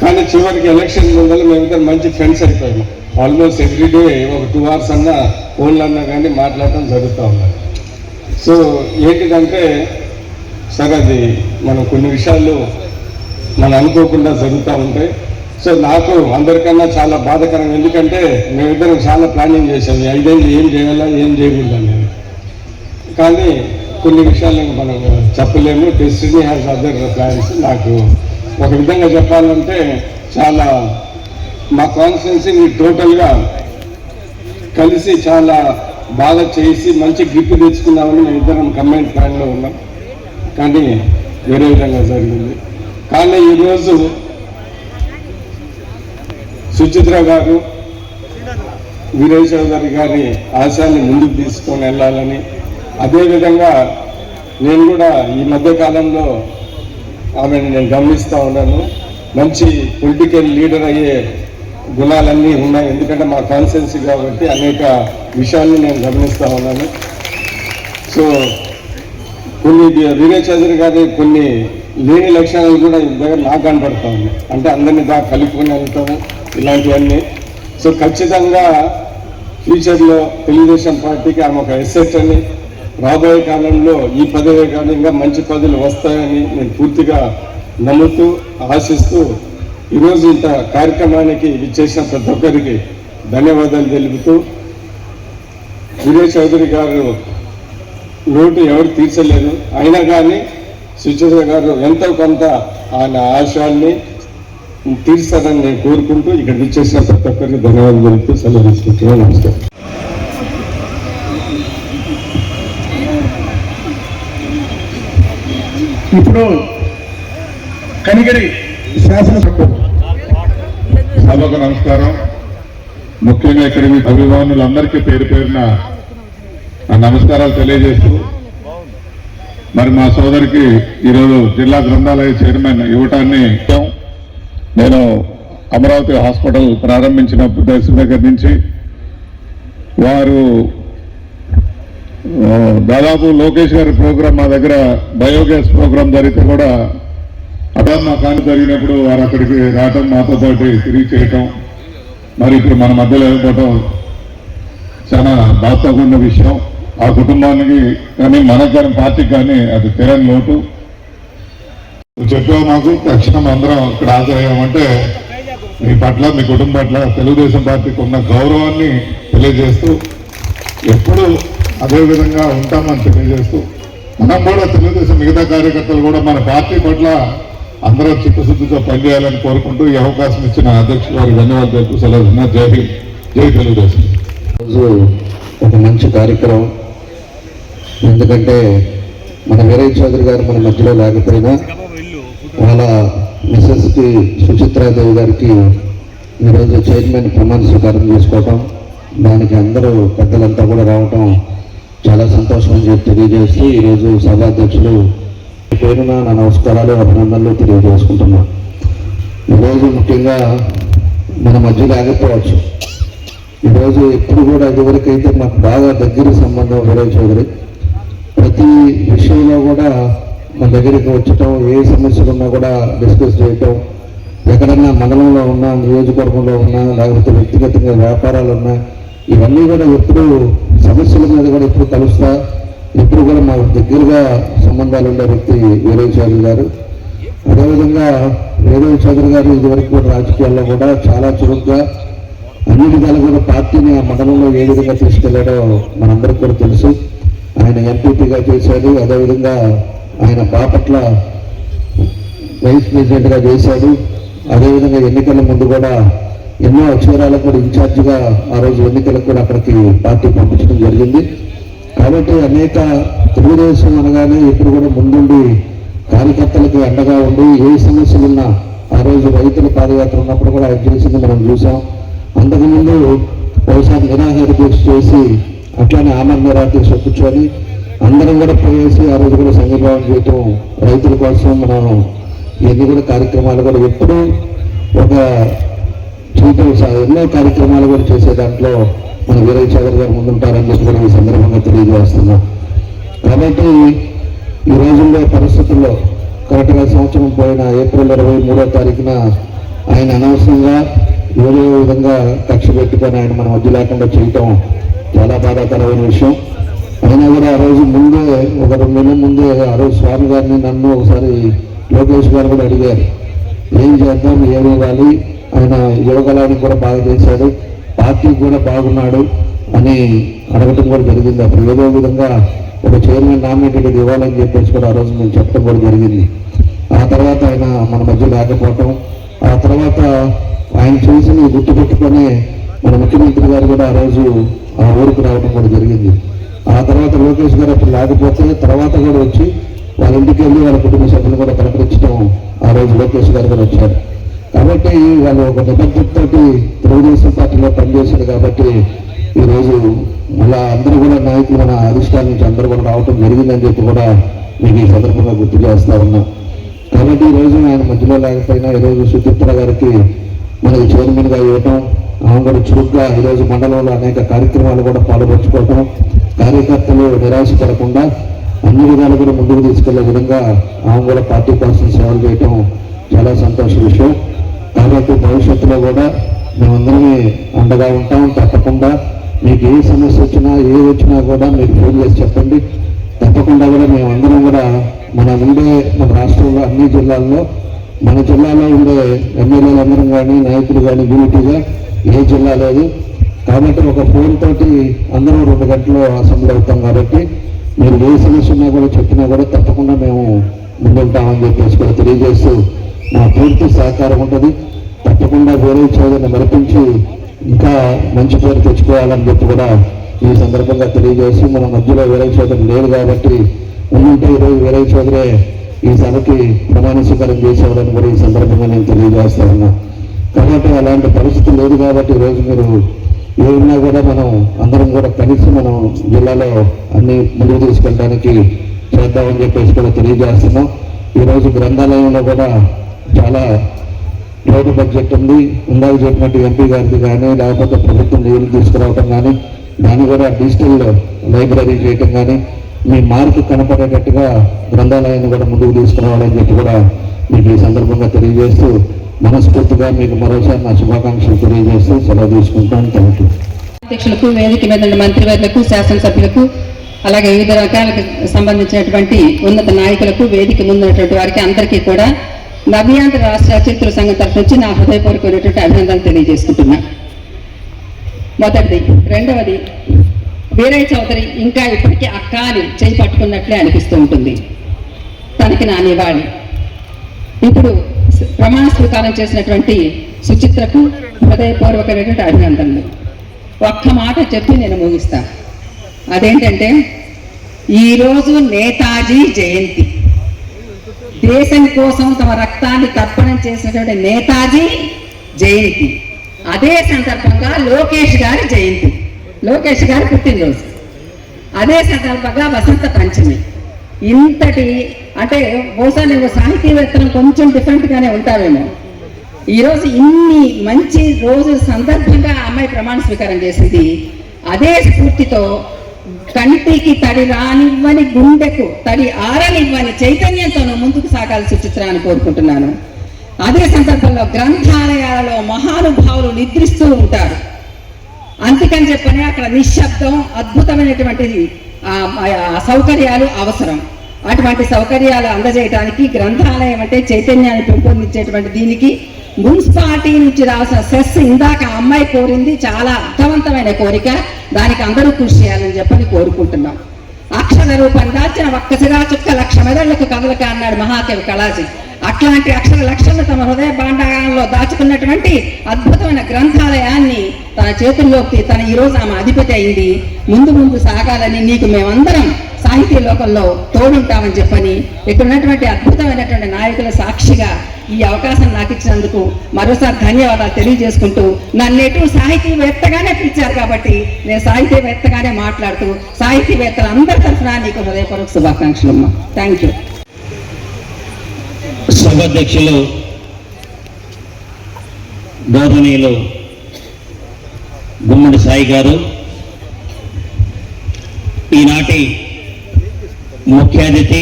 కానీ చివరికి ఎలక్షన్ ముందర మేమిద్దరు మంచి ఫ్రెండ్స్ అయిపోయాము. ఆల్మోస్ట్ ఎవ్రీడే ఒక 2 hours అన్నా ఫోన్లు అన్నా కానీ మాట్లాడటం జరుగుతూ ఉన్నాయి. సో ఏంటిదంటే సరే, అది మనం కొన్ని విషయాలు మనం అనుకోకుండా జరుగుతూ ఉంటాయి. సో నాకు అందరికన్నా చాలా బాధాకరం, ఎందుకంటే మేమిద్దరం చాలా ప్లానింగ్ చేసాం 5 ఏళ్ళు ఏం చేయాలా ఏం చేయకూడదు అనేది. కానీ కొన్ని విషయాలను మనం చెప్పలేము. Destiny has other plans. నాకు ఒక విధంగా చెప్పాలంటే చాలా మా కాన్స్టిట్యున్సీని టోటల్గా కలిసి చాలా బాగా చేసి మంచి గ్రిప్ తెచ్చుకున్నామని మేము ఇద్దరం కంబైన్ ప్లాన్లో ఉన్నాం. కానీ వేరే విధంగా జరిగింది. కానీ ఈరోజు సుచిత్ర గారు వీరయ్య చౌదరి గారి ఆశయాన్ని ముందుకు తీసుకొని వెళ్ళాలని, అదేవిధంగా నేను కూడా ఈ మధ్య కాలంలో ఆమెను నేను గమనిస్తూ ఉన్నాను. మంచి పొలిటికల్ లీడర్ అయ్యే గుణాలన్నీ ఉన్నాయి. ఎందుకంటే మా కాన్స్టిట్యున్సీ కాబట్టి అనేక విషయాల్ని నేను గమనిస్తూ ఉన్నాను. సో కొన్ని వీరేష్ చౌదరి గారి కొన్ని లేని లక్షణాలు కూడా ఈ దగ్గర నాకు కనపడతా ఉన్నాయి. అంటే అందరినీ బాగా కలుపుకొని వెళ్తాము ఇలాంటివన్నీ. సో ఖచ్చితంగా ఫ్యూచర్లో తెలుగుదేశం పార్టీకి ఆమె ఒక ఎసెట్ అని, రాబోయే కాలంలో ఈ పదవే కాదు ఇంకా మంచి పదవులు వస్తాయని నేను పూర్తిగా నమ్ముతూ ఆశిస్తూ ఈరోజు ఇంత కార్యక్రమానికి విచ్చేసిన ప్రతి ఒక్కరికి ధన్యవాదాలు తెలుపుతూ, వీరేష్ చౌదరి గారు లోటు ఎవరు తీర్చలేరు. అయినా కానీ సుచరిత గారు ఎంతో కొంత ఆయన ఆశయాల్ని తీర్చాలని నేను కోరుకుంటూ ఇక్కడ విచ్చేసిన ప్రతి ఒక్కరికి ధన్యవాదాలు తెలుపుతూ సెలవు తీసుకుంటున్నాను. నమస్కారం. ఇప్పుడు కనిగిరి శాసనసభ్యులు సభకు నమస్కారం. ముఖ్యంగా ఇక్కడి అభిమానులందరికీ పేరు పేరున నమస్కారాలు తెలియజేస్తూ, మరి మా సోదరికి ఈరోజు జిల్లా గ్రంథాలయ చైర్మన్ ఇవ్వటాన్ని నేను అమరావతి హాస్పిటల్ ప్రారంభించిన దర్శన దగ్గర నుంచి వారు దాదాపు లోకేష్ గారి ప్రోగ్రాం మా దగ్గర బయోగ్యాస్ ప్రోగ్రాం జరిగితే కూడా మా కాని జరిగినప్పుడు వారు అక్కడికి రావటం, మాతో పాటు తిరిగి చేయటం, మరి ఇప్పుడు మన మధ్యలో వెళ్ళిపోవటం చాలా బాధగా ఉన్న విషయం. ఆ కుటుంబానికి కానీ మనకు కానీ పార్టీకి కానీ అది తీరని లోటు. చెప్పావు మాకు తక్షణం అందరం ఇక్కడ హాజరయ్యామంటే మీ పట్ల, మీ కుటుంబం పట్ల తెలుగుదేశం పార్టీకి ఉన్న గౌరవాన్ని తెలియజేస్తూ ఎప్పుడు అదే విధంగా ఉంటామని తెలియజేస్తూ, మనం కూడా తెలుగుదేశం మిగతా కార్యకర్తలు కూడా మన పార్టీ పట్ల అందరూ చిత్తశుద్ధితో పనిచేయాలని కోరుకుంటూ ఈ అవకాశం ఇచ్చిన అధ్యక్షులు వారికి ధన్యవాదాలు తెలుపుతూ సెలవు. జై హింద్, జై తెలుగుదేశం. రోజు ఒక మంచి కార్యక్రమం. ఎందుకంటే మన వీరేష్ చౌదరి గారు మన మధ్యలో లేకపోయినా వాళ్ళ మిసెస్కి సుచిత్రాదేవి గారికి ఈరోజు చైర్మన్ ప్రమాణ స్వీకారం చేసుకోవటం, దానికి అందరూ పెద్దలంతా కూడా రావటం చాలా సంతోషం అని చెప్పి తెలియజేస్తూ ఈరోజు సభాధ్యక్షులు పేరున నా నమస్కారాలు, అభినందనలు తెలియజేసుకుంటున్నాను. ఈరోజు ముఖ్యంగా మన మధ్య లేకపోవచ్చు. ఈరోజు ఎప్పుడు కూడా ఇదివరకైతే మాకు బాగా దగ్గర సంబంధం వీరేష్ చౌదరి. ప్రతి విషయంలో కూడా మన దగ్గరికి వచ్చటం, ఏ సమస్యలు ఉన్నా కూడా డిస్కస్ చేయటం, ఎక్కడన్నా మండలంలో ఉన్నా, నియోజకవర్గంలో ఉన్నా, లేకపోతే వ్యక్తిగతంగా వ్యాపారాలు ఉన్నా, ఇవన్నీ కూడా ఎప్పుడు సమస్యల మీద కూడా ఎప్పుడు కలుస్తా, ఎప్పుడు కూడా మాకు దగ్గరగా సంబంధాలు ఉండే వ్యక్తి వీరేష్ చౌదరి గారు. అదేవిధంగా వీరేష్ చౌదరి గారు ఇదివరకు కూడా రాజకీయాల్లో కూడా చాలా చురుగ్గా అన్ని విధాలు కూడా పార్టీని ఆ మండలంలో ఏ విధంగా తీసుకెళ్లాడో మనందరికీ కూడా తెలుసు. ఆయన ఎంపీపీగా చేశాడు, అదేవిధంగా ఆయన బాపట్ల వైస్ ప్రెసిడెంట్గా చేశాడు. అదేవిధంగా ఎన్నికల ముందు కూడా ఎన్నో అక్షరాలకు కూడా ఇన్ఛార్జిగా ఆ రోజు ఎన్నికలకు కూడా అక్కడికి పార్టీ పంపించడం జరిగింది. కాబట్టి అనేక తెలుగుదేశం అనగానే ఇప్పుడు కూడా ముందుండి కార్యకర్తలకు అండగా ఉండి ఏ సమస్యలు ఉన్నా ఆ రోజు రైతుల పాదయాత్ర ఉన్నప్పుడు కూడా ఆయన చేసింది మనం చూసాం. అంతకుముందు ఒకసారి నిరాహార దీక్ష చేసి అట్లానే ఆమరణ నిరాదీక్ష కూర్చొని అందరం కూడా పోయేసి ఆ రోజు కూడా సంఘీభావం చేయటం, రైతుల కోసం మనం ఇవన్నీ కూడా కార్యక్రమాలు కూడా ఎప్పుడూ ఒక చేయటం, ఎన్నో కార్యక్రమాలు కూడా చేసే దాంట్లో మన వీరేష్ చౌదరి గారు ముందుంటారని చెప్పి కూడా ఈ సందర్భంగా తెలియజేస్తున్నాం. కాబట్టి ఈ రోజుల్లో పరిస్థితుల్లో కరెక్ట్గా సంవత్సరం పోయిన ఏప్రిల్ 23వ తారీఖున ఆయన అనవసరంగా ఏదో విధంగా కక్ష పెట్టుకొని ఆయన మన మధ్య లేకుండా చేయటం చాలా బాధాకరమైన విషయం. అయినా కూడా ఆ రోజు ముందే, ఒక 2 నెలల ముందే ఆ రోజు స్వామి గారిని, నన్ను ఒకసారి లోకేష్ గారు కూడా అడిగారు, ఏం చేద్దాం, ఏమి ఇవ్వాలి. ఆయన యువకళానికి కూడా బాగా చేశాడు, పార్టీకి కూడా బాగున్నాడు అని అడగటం కూడా జరిగింది. అప్పుడు ఏదో విధంగా ఒక చైర్మన్ నామినేటెడ్ ఇవ్వాలని చెప్పేసి కూడా ఆ రోజు మేము చెప్పడం కూడా జరిగింది. ఆ తర్వాత ఆయన మన మధ్య లేకపోవటం, ఆ తర్వాత ఆయన చేసిన గుర్తు పెట్టుకొని మన ముఖ్యమంత్రి గారు కూడా ఆ రోజు ఆ ఊరికి రావడం కూడా జరిగింది. ఆ తర్వాత లోకేష్ గారు అప్పుడు లేకపోతే తర్వాత కూడా వచ్చి వాళ్ళ ఇంటికి వెళ్ళి వాళ్ళ కుటుంబ సభ్యులు కూడా పలకరించడం ఆ రోజు లోకేష్ గారు కూడా వచ్చారు. కాబట్టి వాళ్ళు ఒక నిబద్ధతతో తెలుగుదేశం పార్టీలో పనిచేశారు. కాబట్టి ఈరోజు మళ్ళా అందరూ కూడా నాయకులు మన అధిష్టానం నుంచి అందరూ కూడా రావటం జరిగిందని చెప్పి కూడా మీకు ఈ సందర్భంగా గుర్తు చేస్తా ఉన్నా. కాబట్టి ఈరోజు ఆయన మధ్యలో లేకపోయినా ఈరోజు సుచిత్ర గారికి మనకి చైర్మన్గా ఇవ్వటం, ఆమె కూడా చురుగ్గా ఈరోజు మండలంలో అనేక కార్యక్రమాలు కూడా పాల్పంచుకోవటం, కార్యకర్తలు నిరాశపడకుండా అన్ని విధాలు కూడా ముందుకు తీసుకెళ్లే విధంగా ఆమె కూడా పార్టీ కోసం సేవలు చేయటం చాలా సంతోష విషయం. కాబట్టి భవిష్యత్తులో కూడా మేమందరమే అండగా ఉంటాం. తప్పకుండా మీకు ఏ సమస్య వచ్చినా వచ్చినా కూడా మీరు ఫోన్ చేసి చెప్పండి. తప్పకుండా కూడా మేమందరం కూడా మన రాష్ట్రంలో అన్ని జిల్లాల్లో మన జిల్లాలో ఉండే ఎమ్మెల్యేలందరం కానీ నాయకులు కానీ యూనిటీగా ఏ జిల్లా లేదు. కాబట్టి ఒక ఫోన్ తోటి అందరం 2 గంటలు అసెంబ్లీ అవుతాం. కాబట్టి మీరు ఏ సమస్య ఉన్నా కూడా చెప్పినా కూడా తప్పకుండా మేము ముందుంటామని చెప్పేసి కూడా తెలియజేస్తూ మా పూర్తి సహకారం ఉంటుంది. తప్పకుండా వీరయ్య చౌదరిని మరిపించి ఇంకా మంచి పేరు తెచ్చుకోవాలని చెప్పి కూడా ఈ సందర్భంగా తెలియజేసి, మన మధ్యలో వీరయ్య చౌదరి లేదు కాబట్టి ఉంటే ఈరోజు వీరయ్య చౌదరే ఈ సభకి ప్రమాణ స్వీకారం చేసేవారని కూడా ఈ సందర్భంగా నేను తెలియజేస్తా ఉన్నా. కాబట్టి అలాంటి పరిస్థితి లేదు కాబట్టి ఈరోజు మీరు ఏమన్నా కూడా మనం అందరం కూడా కలిసి మనం జిల్లాలో అన్ని ముందుకు తీసుకెళ్ళడానికి చేద్దామని చెప్పేసి కూడా తెలియజేస్తున్నాం. ఈరోజు గ్రంథాలయంలో కూడా చాలా రోడ్డు బడ్జెట్ ఉంది. ఇందాక చెప్పినట్టు ఎంపీ గారిది కానీ లేకపోతే ప్రభుత్వం నిధులు తీసుకురావటం కానీ, దాన్ని కూడా డిజిటల్ లైబ్రరీ చేయటం కానీ, మీ మార్పు కనపడేటట్టుగా గ్రంథాలయాన్ని కూడా ముందుకు తీసుకురావాలని చెప్పి కూడా మీకు ఈ సందర్భంగా తెలియజేస్తూ మనస్ఫూర్తిగా మీకు మరోసారి నా శుభాకాంక్షలు తెలియజేస్తూ సెలవు తీసుకుంటాను. Thank you. అధ్యక్షులకు, వేదిక మీద ఉన్న మంత్రివర్యులకు, శాసనసభ్యులకు, అలాగే వివిధ రకాలకు సంబంధించినటువంటి ఉన్నత నాయకులకు, వేదిక ముందున్నటువంటి వారికి అందరికీ కూడా నవ్యాంధ్ర రాష్ట్ర రచయితల సంఘం తరఫు నుంచి నా హృదయపూర్వకమైనటువంటి అభినందనలు తెలియజేసుకుంటున్నా. మొదటిది. రెండవది, వీరయ్య చౌదరి ఇంకా ఇప్పటికీ అక్క అని చేయి పట్టుకున్నట్లే అనిపిస్తూ ఉంటుంది. తనకి నా నివాళి. ఇప్పుడు ప్రమాణ స్వీకారం చేసినటువంటి సుచిత్రకు హృదయపూర్వకమైనటువంటి అభినందనలు. ఒక్క మాట చెప్పి నేను ముగిస్తాను. అదేంటంటే, ఈరోజు నేతాజీ జయంతి. దేశం కోసం తమ రక్తాన్ని తర్పణం చేసినటువంటి నేతాజీ జయంతి. అదే సందర్భంగా లోకేష్ గారి జయంతి, లోకేష్ గారి పుట్టినరోజు. అదే సందర్భంగా వసంత పంచమి. ఇంతటి అంటే బహుశా నువ్వు సాహితీవేత్తలు కొంచెం డిఫరెంట్గానే ఉంటావేమో. ఈరోజు ఇన్ని మంచి రోజు సందర్భంగా ఆ అమ్మాయి ప్రమాణ స్వీకారం చేసింది. అదే స్ఫూర్తితో కంటికి తడి రానివ్వని, గుండెకు తడి ఆరనివ్వని చైతన్యంతో ముందుకు సాగాలి సుచిత్ర అని కోరుకుంటున్నాను. అదే సందర్భంలో గ్రంథాలయాలలో మహానుభావులు నిద్రిస్తూ ఉంటారు. అందుకని చెప్పని అక్కడ నిశ్శబ్దం, అద్భుతమైనటువంటి సౌకర్యాలు అవసరం. అటువంటి సౌకర్యాలు అందజేయడానికి గ్రంథాలయం అంటే చైతన్యాన్ని పెంపొందించేటువంటి దీనికి మున్సిపాలిటీ నుంచి రాసిన సెస్ ఇందాక అమ్మాయి కోరింది చాలా అర్థవంతమైన కోరిక. దానికి అందరూ కృషి చేయాలని చెప్పని కోరుకుంటున్నాం. అక్షర రూపం దాచిన ఒక్కసిగా చుక్క 1,00,000 మెదళ్లకు కదలక అన్నాడు మహాకవి కళాజీ. అట్లాంటి అక్షర లక్షలు తమ హృదయ భాండాగారంలో దాచుకున్నటువంటి అద్భుతమైన గ్రంథాలయాన్ని తన చేతుల్లోకి ఈరోజు ఆమె అధిపతి అయింది. ముందు సాగాలని నీకు మేమందరం సాహితీ లోకంలో తోడుంటామని చెప్పని ఇక్కడ ఉన్నటువంటి అద్భుతమైనటువంటి నాయకుల సాక్షిగా ఈ అవకాశం నాకు ఇచ్చినందుకు మరోసారి ధన్యవాదాలు తెలియజేసుకుంటూ, నన్ను సాహితీవేత్తగానే పిలిచారు కాబట్టి నేను సాహితీవేత్తగానే మాట్లాడుతూ సాహితీవేత్తలు అందరి తరఫున నీకు హృదయపూర్వక శుభాకాంక్షలు అమ్మా. Thank you. సభాధ్యక్షులు గౌరవనీయులు గుమ్మడి సాయి గారు, ఈనాటి ముఖ్య అతిథి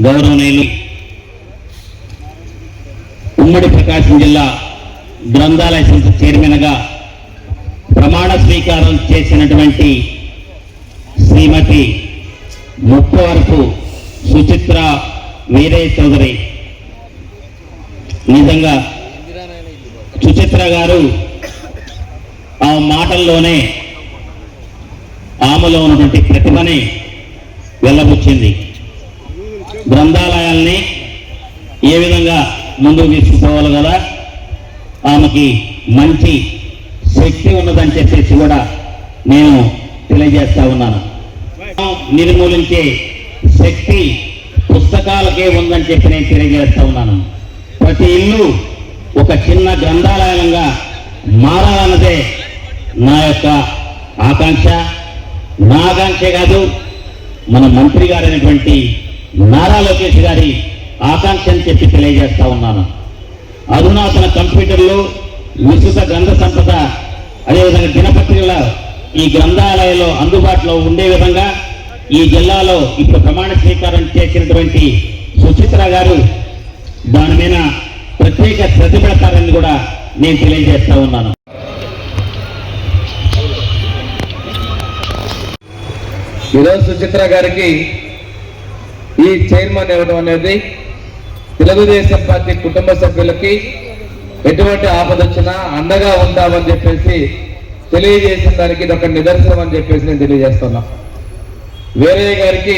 గౌరవనీయులు ఉమ్మడి ప్రకాశం జిల్లా గ్రంథాలయ సంస్థ చైర్మన్గా ప్రమాణ స్వీకారం చేసినటువంటి శ్రీమతి ముప్పవరపు సుచిత్ర వీరయ్య చౌదరి. నిజంగా సుచిత్ర గారు ఆ మాటల్లోనే ఆమెలో ఉన్నటువంటి ప్రతిభని వెళ్ళబుచ్చింది. గ్రంథాలయాల్ని ఏ విధంగా ముందుకు తీసుకుపోవాలి కదా, ఆమెకి మంచి శక్తి ఉన్నదని చెప్పేసి కూడా నేను తెలియజేస్తా ఉన్నాను. నిర్మూలించే శక్తి పుస్తకాలకే ఉందని చెప్పి నేను తెలియజేస్తా ఉన్నాను. ప్రతి ఇల్లు ఒక చిన్న గ్రంథాలయంగా మారాలన్నదే నా యొక్క ఆకాంక్ష. నా ఆకాంక్ష కాదు, మన మంత్రి గారైనటువంటి నారా లోకేష్ గారి ఆకాంక్ష అని చెప్పి తెలియజేస్తా ఉన్నాను. అధునాతన కంప్యూటర్లు, విస్తృత గ్రంథ సంపద, అదేవిధంగా దినపత్రికల ఈ గ్రంథాలయంలో అందుబాటులో ఉండే విధంగా ఈ జిల్లాలో ఇప్పుడు ప్రమాణ స్వీకారం చేసినటువంటి సుచిత్ర గారు దాని మీద ప్రత్యేక శ్రద్ధ పెడతారని కూడా నేను తెలియజేస్తా ఉన్నాను. ఈరోజు సుచిత్ర గారికి ఈ చైర్మన్ ఇవ్వడం అనేది తెలుగుదేశం పార్టీ కుటుంబ సభ్యులకి ఎటువంటి ఆపదొచ్చినా అండగా ఉంటామని చెప్పేసి తెలియజేసిన దానికి ఇది ఒక నిదర్శనం అని చెప్పేసి నేను తెలియజేస్తున్నా. వేరే గారికి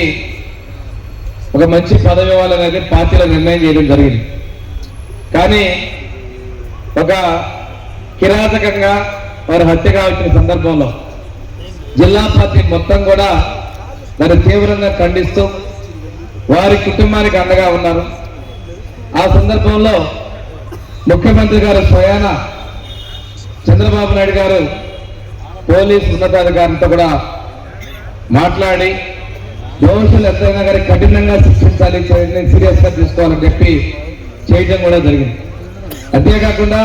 ఒక మంచి పదవి ఇవ్వాలనేది పార్టీలో నిర్ణయం చేయడం జరిగింది. కానీ ఒక కిరాతకంగా వారు హత్యగా వచ్చిన సందర్భంలో జిల్లా పార్టీ మొత్తం కూడా దాన్ని తీవ్రంగా ఖండిస్తూ వారి కుటుంబానికి అండగా ఉన్నారు. ఆ సందర్భంలో ముఖ్యమంత్రి గారు స్వయాన చంద్రబాబు నాయుడు గారు పోలీసు ఉన్నతాధికారులతో కూడా మాట్లాడి దోషులు ఎంతైనా గారి కఠినంగా శిక్షించాలి, సీరియస్ గా తీసుకోవాలని చెప్పి చేయడం కూడా జరిగింది. అంతేకాకుండా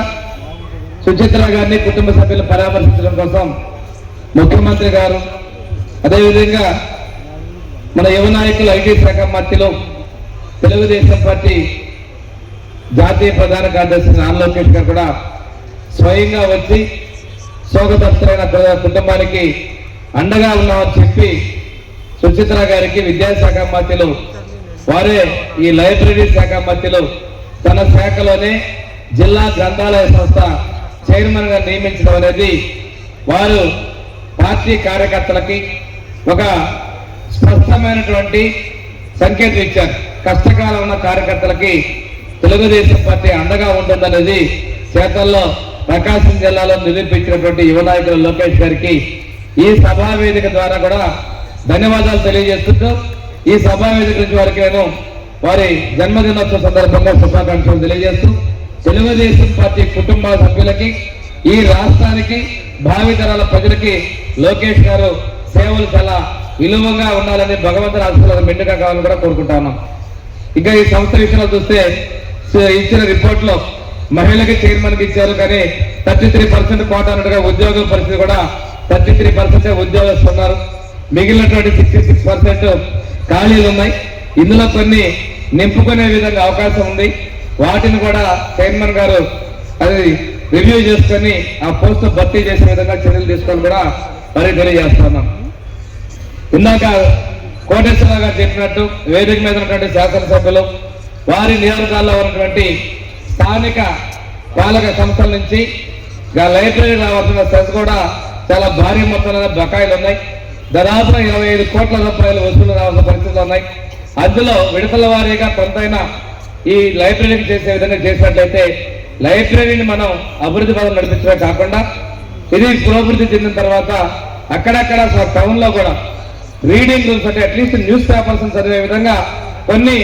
సుచిత్ర గారిని కుటుంబ సభ్యులు పరామర్శించడం కోసం ముఖ్యమంత్రి గారు, అదేవిధంగా మన యువ నాయకులు ఐటీ శాఖ మంత్రిలో తెలుగుదేశం పార్టీ జాతీయ ప్రధాన కార్యదర్శి నారా లోకేష్ గారు కూడా స్వయంగా వచ్చి శోకతప్తులైన కుటుంబానికి అండగా ఉన్నామని చెప్పి సుచిత్ర గారికి విద్యాశాఖ మంత్రులు వారే ఈ లైబ్రరీ శాఖ మంత్రులు తన శాఖలోనే జిల్లా గ్రంథాలయ సంస్థ చైర్మన్ గా నియమించడం అనేది వారు పార్టీ కార్యకర్తలకి ఒక స్పష్టమైనటువంటి సంకేతం ఇచ్చారు. కష్టకాలం ఉన్న కార్యకర్తలకి తెలుగుదేశం పార్టీ అండగా ఉంటుందనేది చేతల్లో ప్రకాశం జిల్లాలో నిరూపించినటువంటి యువ నాయకులు లోకేష్ గారికి ఈ సభా వేదిక ద్వారా కూడా ధన్యవాదాలు తెలియజేస్తుంటూ ఈ సభా వేదిక నుంచి వారికి నేను వారి జన్మదినోత్సవ సందర్భంగా శుభాకాంక్షలు తెలియజేస్తూ తెలుగుదేశం పార్టీ కుటుంబ సభ్యులకి ఈ రాష్ట్రానికి భావితరాల ప్రజలకి లోకేష్ గారు సేవలు చాలా విలువగా ఉండాలని భగవంతుని ఆశీర్వాదం మెండుగా కావాలని కూడా కోరుకుంటా ఉన్నాం. ఇంకా ఈ సంస్థ విషయంలో చూస్తే ఇచ్చిన రిపోర్ట్ లో మహిళకి చైర్మన్ కి ఇచ్చారు, కానీ 33% కోటా అన్నట్టుగా ఉద్యోగుల పరిస్థితి కూడా 33% ఉద్యోగస్తులు ఉన్నారు. మిగిలినటువంటి 66% ఖాళీలు ఉన్నాయి. ఇందులో కొన్ని నింపుకునే విధంగా అవకాశం ఉంది. వాటిని కూడా చైర్మన్ గారు అది రివ్యూ చేసుకొని ఆ పోస్ట్ భర్తీ చేసే విధంగా చర్యలు తీసుకొని కూడా మరి తెలియజేస్తున్నాం. ఇందాక కోటేశ్వరరావు గారు చెప్పినట్టు వేదిక మీద ఉన్నటువంటి శాసనసభ్యులు వారి నియోజకాల్లో ఉన్నటువంటి స్థానిక పాలక సంస్థల నుంచి లైబ్రరీ రావాల్సిన సెస్ కూడా చాలా భారీ మొత్తంలో బకాయిలు ఉన్నాయి. దాదాపు 25 కోట్ల రూపాయలు వసూలు రావాల్సిన పరిస్థితులు ఉన్నాయి. అందులో విడతల వారీగా కొంతైనా ఈ లైబ్రరీకి చేసే విధంగా చేసినట్లయితే లైబ్రరీని మనం అభివృద్ధి పదం నడిపించడమే కాకుండా ఇది పురోభివృద్ధి చెందిన తర్వాత అక్కడక్కడ టౌన్ లో కూడా రీడింగ్ రూమ్స్ అంటే అట్లీస్ట్ న్యూస్ పేపర్స్ చదివే విధంగా కొన్ని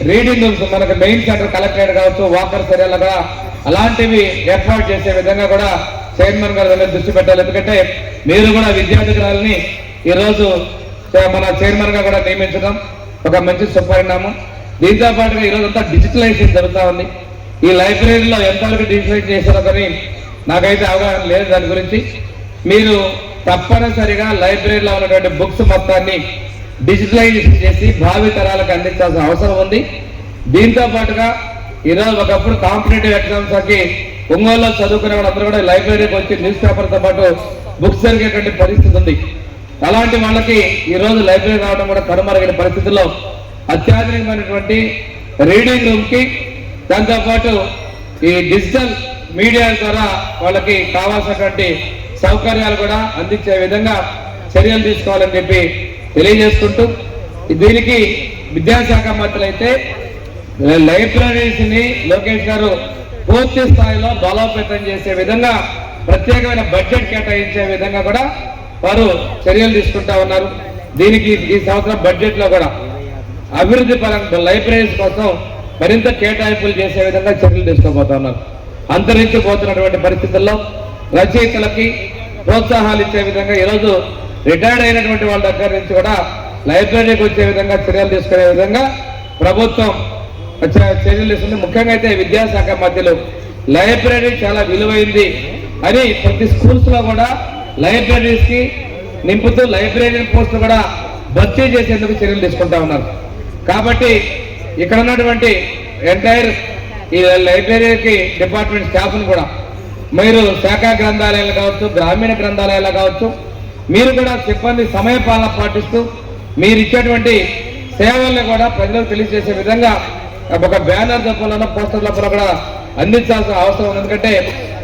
రీడింగ్ రూమ్స్ మనకు మెయిన్ సెంటర్ కలెక్టరేట్ కావచ్చు, వాకర్స్ ఏరియాలుగా అలాంటివి ఏర్పాటు చేసే విధంగా కూడా చైర్మన్ గారు దృష్టి పెట్టాలి. ఎందుకంటే మీరు కూడా విద్యార్థులని ఈరోజు మన చైర్మన్ గా కూడా నియమించడం ఒక మంచి సుపరిణామం. దీంతో పాటుగా ఈరోజు అంతా డిజిటలైజేషన్ జరుగుతూ ఉంది. ఈ లైబ్రరీలో ఎంతవరకు డిజిటలైజ్ చేశారో కానీ నాకైతే అవగాహన లేదు దాని గురించి. మీరు తప్పనిసరిగా లైబ్రరీలో ఉన్నటువంటి బుక్స్ మొత్తాన్ని డిజిటలైజేషన్ చేసి భావి తరాలకు అందించాల్సిన అవసరం ఉంది. దీంతో పాటుగా ఈరోజు ఒకప్పుడు కాంపిటేటివ్ ఎగ్జామ్స్ కి ఒంగోలులో చదువుకునే వాళ్ళందరూ కూడా లైబ్రరీకి వచ్చి న్యూస్ పేపర్తో పాటు బుక్స్ జరిగేటువంటి పరిస్థితి ఉంది. అలాంటి వాళ్ళకి ఈరోజు లైబ్రరీ రావడం కూడా కనుమరుగైన పరిస్థితుల్లో అత్యాధునికమైనటువంటి రీడింగ్ రూమ్ కి దాంతోపాటు ఈ డిజిటల్ మీడియా ద్వారా వాళ్ళకి కావాల్సినటువంటి సౌకర్యాలు కూడా అందించే విధంగా చర్యలు తీసుకోవాలని చెప్పి తెలియజేసుకుంటూ దీనికి విద్యాశాఖ మంత్రులు అయితే లైబ్రరీస్ ని లోకేష్ గారు పూర్తి స్థాయిలో బలోపేతం చేసే విధంగా ప్రత్యేకమైన బడ్జెట్ కేటాయించే విధంగా కూడా వారు చర్యలు తీసుకుంటా ఉన్నారు. దీనికి ఈ సంవత్సరం బడ్జెట్ లో కూడా అభివృద్ధి పరంగా లైబ్రరీస్ కోసం మరింత కేటాయింపులు చేసే విధంగా చర్యలు తీసుకోబోతా ఉన్నారు. అంతరించిపోతున్నటువంటి పరిస్థితుల్లో రచయితలకి ప్రోత్సాహాలు ఇచ్చే విధంగా ఈరోజు రిటైర్డ్ అయినటువంటి వాళ్ళ దగ్గర నుంచి కూడా లైబ్రరీకి వచ్చే విధంగా చర్యలు తీసుకునే విధంగా ప్రభుత్వం చర్యలు ఇస్తుంది. ముఖ్యంగా అయితే విద్యాశాఖ మధ్యలో లైబ్రరీ చాలా విలువైంది అని ప్రతి స్కూల్స్లో కూడా లైబ్రరీస్కి నింపుతూ లైబ్రరీ పోస్టులు కూడా భర్తీ చేసేందుకు చర్యలు తీసుకుంటా ఉన్నారు. కాబట్టి ఇక్కడ ఉన్నటువంటి ఎంటైర్ ఈ లైబ్రరీకి డిపార్ట్మెంట్ స్టాఫ్ను కూడా మీరు శాఖా గ్రంథాలయాలు కావచ్చు, గ్రామీణ గ్రంథాలయాలు కావచ్చు, మీరు కూడా సిబ్బంది సమయపాలన పాటిస్తూ మీరు ఇచ్చేటువంటి సేవల్ని కూడా ప్రజలకు తెలియజేసే విధంగా ఒక బ్యానర్ రూపంలోనో పోస్టర్ రూపంలో కూడా అందించాల్సిన అవసరం ఉంది. ఎందుకంటే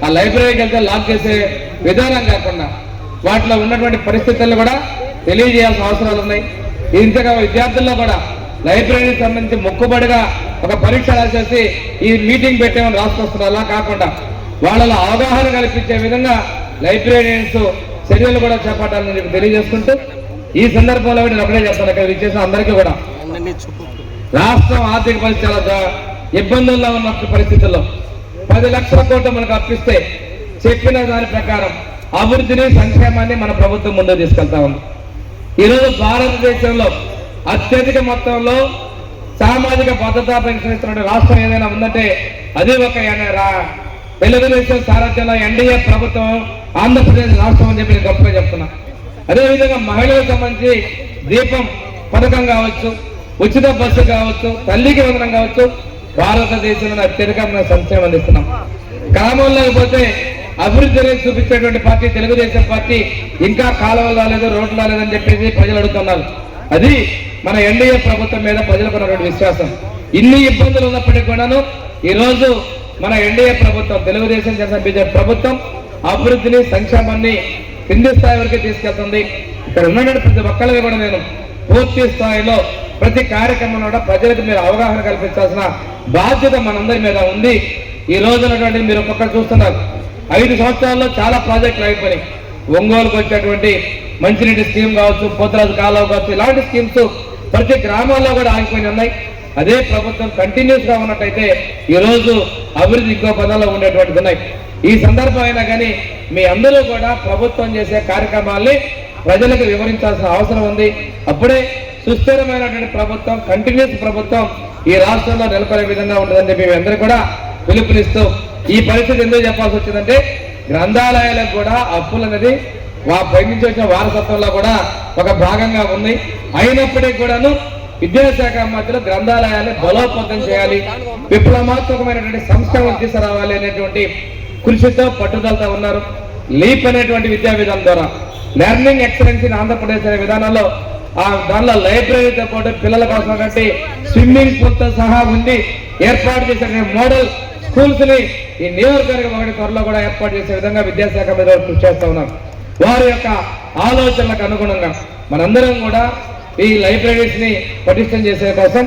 ఆ లైబ్రరీకి వెళ్తే లాక్ చేసే విధానం కాకుండా వాటిలో ఉన్నటువంటి పరిస్థితులను కూడా తెలియజేయాల్సిన అవసరాలు ఉన్నాయి. ఇంతగా విద్యార్థుల్లో కూడా లైబ్రరీకి సంబంధించి మొక్కుబడిగా ఒక పరీక్ష రాసేసి ఈ మీటింగ్ పెట్టామని రాసుకొస్తున్నారు. అలా కాకుండా వాళ్ళలో అవగాహన కల్పించే విధంగా లైబ్రరీన్స్ చర్యలు కూడా చేపట్టాలని చెప్పి తెలియజేసుకుంటూ ఈ సందర్భంలో నేను ఒకటే చెప్తాను, ఇక్కడ ఇచ్చేసిన అందరికీ కూడా రాష్ట్రం ఆర్థిక పరిస్థితి చాలా ఇబ్బందుల్లో ఉన్న పరిస్థితుల్లో 10 లక్షల కోట్లు మనకు అప్పిస్తే చెప్పిన దాని ప్రకారం అభివృద్ధిని సంక్షేమాన్ని మన ప్రభుత్వం ముందుకు తీసుకెళ్తా ఉంది. ఈరోజు భారతదేశంలో అత్యధిక మొత్తంలో సామాజిక భద్రతా పెన్షన్ ఇస్తున్న రాష్ట్రం ఏదైనా ఉందంటే అది ఒక తెలుగుదేశం సారథ్యంలో ఎన్డీఏ ప్రభుత్వం ఆంధ్రప్రదేశ్ రాష్ట్రం అని చెప్పి నేను గొప్పగా చెప్తున్నా. అదేవిధంగా మహిళలకు సంబంధించి దీపం పథకం కావచ్చు, ఉచిత బస్సు కావచ్చు, తల్లికి వందనం కావచ్చు, భారతదేశంలో అత్యధికంగా సంక్షేమం అందిస్తున్నాం. గ్రామంలోకి పోతే అభివృద్ధిని చూపించేటువంటి పార్టీ తెలుగుదేశం పార్టీ. ఇంకా కాలువలు రాలేదు, రోడ్లు రాలేదని చెప్పేసి ప్రజలు అడుగుతున్నారు. అది మన ఎన్డీఏ ప్రభుత్వం మీద ప్రజలకు ఉన్నటువంటి విశ్వాసం. ఇన్ని ఇబ్బందులు ఉన్నప్పటికీ కూడాను ఈరోజు మన ఎన్డీఏ ప్రభుత్వం, తెలుగుదేశం జనసేన బీజేపీ ప్రభుత్వం అభివృద్ధిని సంక్షేమాన్ని కింది స్థాయి వరకు తీసుకెళ్తుంది. ఇక్కడ ఉన్నటువంటి ప్రతి ఒక్కరికి కూడా నేను పూర్తి స్థాయిలో ప్రతి కార్యక్రమంలో కూడా ప్రజలకు మీరు అవగాహన కల్పించాల్సిన బాధ్యత మనందరి మీద ఉంది. ఈ రోజు ఉన్నటువంటి మీరు ఒక్కొక్కరు చూస్తున్నారు, 5 సంవత్సరాల్లో చాలా ప్రాజెక్టులు అయిపోయినాయి. ఒంగోలుకు వచ్చేటువంటి మంచినీటి స్కీమ్ కావచ్చు, పోతరాజు కాలువ కావచ్చు, ఇలాంటి స్కీమ్స్ ప్రతి గ్రామాల్లో కూడా ఆగిపోయి ఉన్నాయి. అదే ప్రభుత్వం కంటిన్యూస్ గా ఉన్నట్టయితే ఈరోజు అభివృద్ధి ఇంకో పదంలో ఉండేటువంటిది ఉన్నాయి. ఈ సందర్భం అయినా కానీ మీ అందరూ కూడా ప్రభుత్వం చేసే కార్యక్రమాల్ని ప్రజలకు వివరించాల్సిన అవసరం ఉంది. అప్పుడే సుస్థిరమైనటువంటి ప్రభుత్వం, కంటిన్యూస్ ప్రభుత్వం ఈ రాష్ట్రంలో నెలకొనే విధంగా ఉంటుందని చెప్పి మీ అందరూ కూడా పిలుపునిస్తూ ఈ పరిస్థితి ఎందుకు చెప్పాల్సి వచ్చిందంటే గ్రంథాలయాలకు కూడా అప్పులు అనేది పై నుంచి వచ్చిన వారసత్వంలో కూడా ఒక భాగంగా ఉంది. అయినప్పటికీ కూడాను విద్యాశాఖ మధ్యలో గ్రంథాలయాన్ని బలోపేతం చేయాలి, విప్లవాత్మకమైనటువంటి సంస్కరణ తీసుకురావాలి అనేటువంటి కృషితో పట్టుదలతో ఉన్నారు. లీప్ అనేటువంటి విద్యా విధానం ద్వారా లెర్నింగ్ ఎక్సలెన్స్ ఇన్ ఆంధ్రప్రదేశ్ అనే విధానంలో దానిలో లైబ్రరీతో పాటు పిల్లల కోసం కంటే స్విమ్మింగ్ పూల్ తో సహా ఉండి ఏర్పాటు చేసిన మోడల్ స్కూల్స్ ని ఈ నియోజకవర్గం ఒకటి త్వరలో కూడా ఏర్పాటు చేసే విధంగా విద్యాశాఖ మీద కృషి చేస్తా ఉన్నారు. వారి యొక్క ఆలోచనలకు అనుగుణంగా మనందరం కూడా ఈ లైబ్రరీస్ ని పటిష్టం చేసే కోసం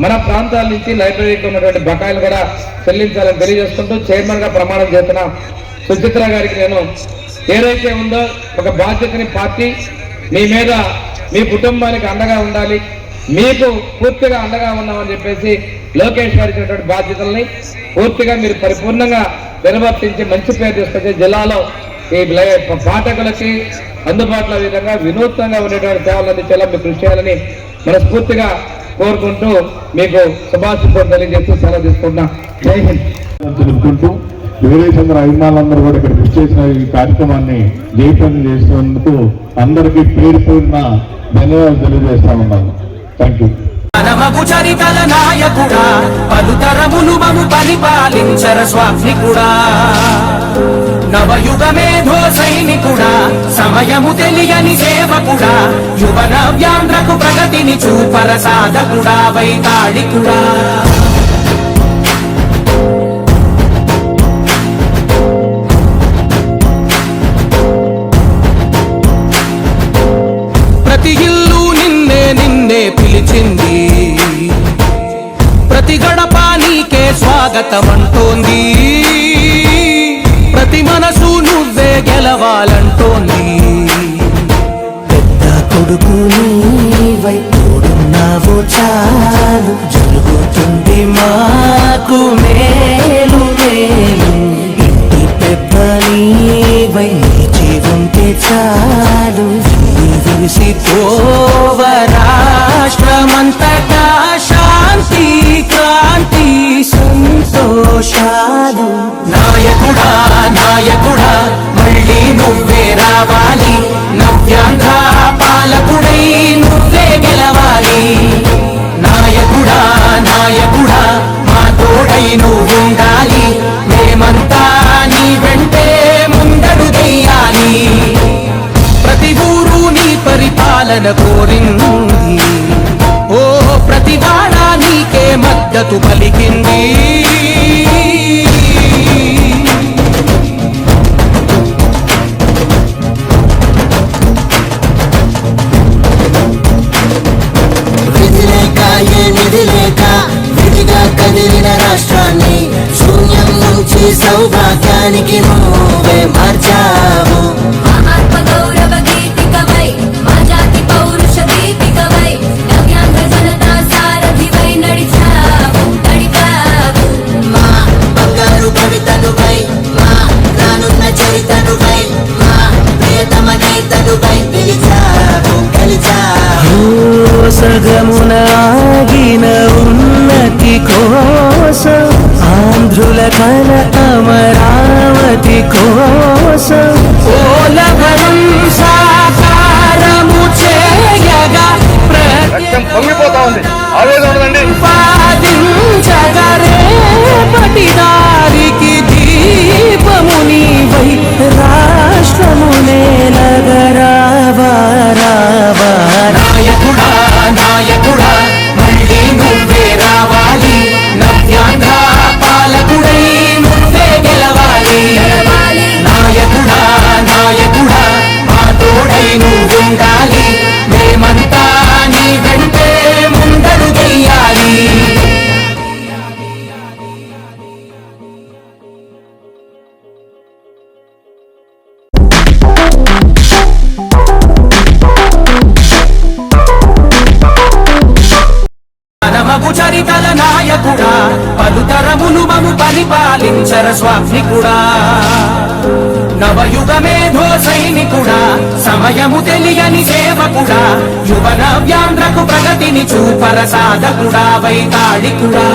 మన ప్రాంతాల నుంచి లైబ్రరీకి ఉన్నటువంటి బకాయిలు కూడా చెల్లించాలని తెలియజేసుకుంటూ చైర్మన్ గా ప్రమాణం చేస్తున్న సుచిత్ర గారికి నేను ఏదైతే ఉందో ఒక బాధ్యతని పార్టీ మీ మీద, మీ కుటుంబానికి అండగా ఉండాలి, మీకు పూర్తిగా అండగా ఉన్నామని చెప్పేసి లోకేష్ గారు ఇచ్చినటువంటి బాధ్యతల్ని పూర్తిగా మీరు పరిపూర్ణంగా నిర్వర్తించి మంచి పేరు తీసుకొచ్చే జిల్లాలో ఈ పాఠకులకి అందుబాటులో విధంగా వినూత్నంగా ఉండేటువంటి సేవలు అందించేలా మీరు కృషి చేయాలని మనస్ఫూర్తిగా కోరుకుంటూ మీకు శుభాశీస్సులు తెలియజేస్తూ సెలవు తీసుకుంటున్నా. జై హింద్ తెలుపుకుంటూ వీరేశంద్ర అభిమానులందరూ కూడా ఇక్కడ కృషి చేసిన ఈ కార్యక్రమాన్ని జయప్రదం చేసినందుకు అందరికీ పేరు పేరున ధన్యవాదాలు తెలియజేస్తా ఉన్నాను. Thank you. మనమగు చరితల నాయకుడా, పలుతరములు మము పరిపాలించర స్వామికుడా, నవయుగ మేధో సైనికుడా, సమయము తెలియని సేవకుడా, యువన వ్యాంధ్రకు ప్రగతిని చూపర సాధకుడా, వైతాళికుడా. ప్రతి ఇల్లు నిన్నే నిన్నే పిలిచింది, ప్రతి గడప నీకే స్వాగతమంటోంది, ప్రతి మనసు నువ్వే గెలవాలంటోంది. పెద్ద కొడుకు నీవై తోడున్నావు చాలు, జరుగుతుంది మాకు మేలు మేలు. ఇంటి పెద్ద నీవై నిలిచి ఉంటే చాలు, విసి తోవ రాష్ట్రమంతటా శాంతి క్రాంతి పరిపాలన కోరింది. ఓ ప్రతివాడ నీకే మద్దతు పలికింది. కదిలిన రాష్ట్రాన్ని శూన్యం నుంచి సౌభాగ్యానికి నువ్వే మార్చావు. ఆత్మ గౌరవ గీతికవై మా జాతి పౌరుష దీపికవై నవ్యాంధ్ర జనతా సారథివై నడిచావు. మా బంగారు కవితనువై మా రానున్న చరితనువై మా ప్రియతమ నేతనువై పిలిచావు గెలిచావు. సగమున ఆగిన ఉన్నతి కోసం ఆంధ్రుల కల అమరావతి కోసం ఓలవరం సాకారము చేయగా పొంగిపోతా ఉంది. రేపటి దారికి దీపము నీవై రాష్ట్రమునే నగరావా రావా. నాయకుడా నాయకుడా మళ్ళీ నువ్వే రావాలి. నవ్యాంధ్ర పాలకుడై నువ్వే గెలవాలి. నాయకుడా నాయకుడా మా తోడై నువ్వుండాలి. మేమంతా నీ వెంటే ముందడుగెయ్యాలి. మనమగు చరితల నాయకుడా పలుతరములు మము పరిపాలించర స్వామికుడా. నవయుగ మేధో సైనికుడా సమయము తెలియని సేవకుడా. యువ నవ్యాంధ్రకు ప్రగతిని చూపర సాధకుడా వైతాళికుడా.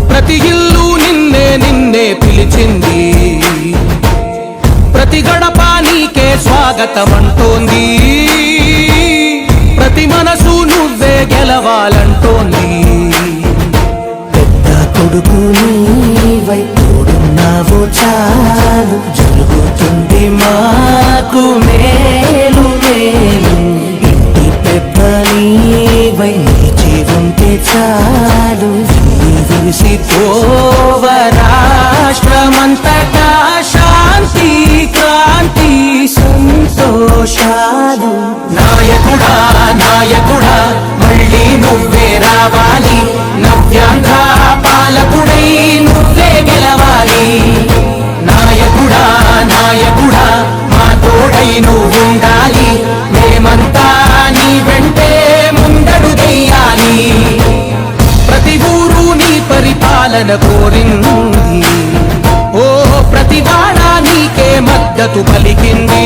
ప్రతి ఇల్లు నిన్నే నిన్నే పిలిచింది. ప్రతి గడప నీకే స్వాగతమంటోంది. ప్రతి మనసు నువ్వే గెలవాలంటోంది. పెద్ద కొడుకు నీవై తోడున్నావు చాలు జరుగుతుంది మాకు మేలు మేలు. ఇంటి పెద్ద నీవై నిలిచి ఉంటే చాలు విరిసిపోవ రాష్ట్రమంతటా శాంతి క్రాంతి సంతోషాలు. నాయకుడా నాయకుడా మళ్ళీ నువ్వే రావాలి. నవ్యాంధ్ర పాలకుడై నువ్వే గెలవాలి. నాయకుడా నాయకుడా మా తోడై నువ్వుండాలి. మేమంతా నీ వెంటే ముందడుగెయ్యాలి. ప్రతి ఊరు నీ పరిపాలన కోరింది. ఓ ప్రతివాడ నీకే మద్దతు పలికింది.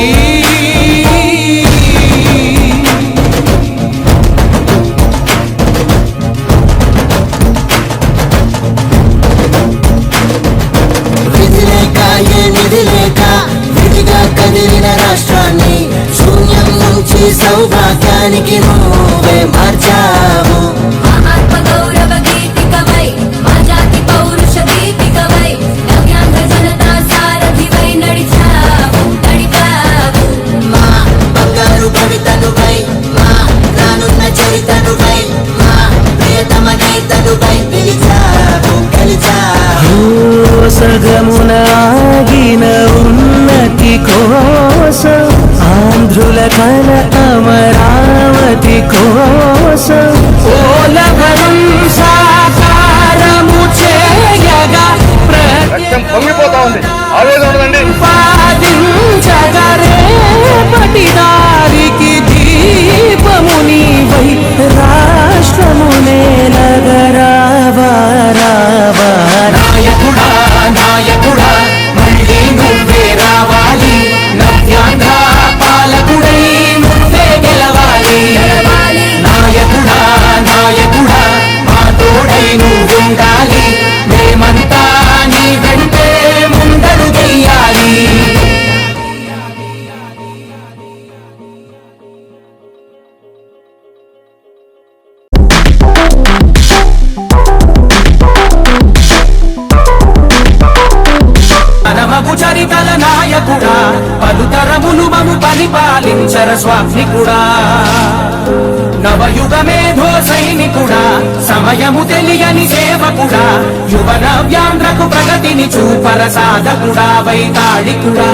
కదిలిన రాష్ట్రాన్ని శూన్యం నుంచి సౌభాగ్యానికి నువ్వే మార్చావు. ఆత్మ గౌరవ గీతికవై మా జాతి పౌరుష దీపికవై నవ్యాంధ్ర జనతా సారథివై నడిచావు. మా బంగారు కవితనువై మా రానున్న చరితనువై మా ప్రియతమ నేతనువై పిలిచావు గెలిచావు. సగమున ఆగిన ఉన్నతి కోసం ఆంధ్రుల కల అమరావతి కోసం ఓలవరం సాకారము చేయగా పొంగిపోతా ఉంది. రేపటి దారికి దీపము నీవై రాష్ట్రమునే నగరావా రావా. నాయకుడా నాయకుడా మళ్ళీ నువ్వే రావాలి. నవ్యాంధ్ర పాలకుడై నువ్వే గెలవాలి. నాయకుడా నాయకుడా మా తోడై నువ్వుండాలి. మేమంతా నీ వెంటే ముందడుగెయ్యాలి. వాగ్నికుడా నవయుగ మేధో సైనికుడా సమయము తెలియని సేవకుడా యువ నవ్యాంధ్రకు ప్రగతిని చూపర సాధకుడా వైతాళికుడా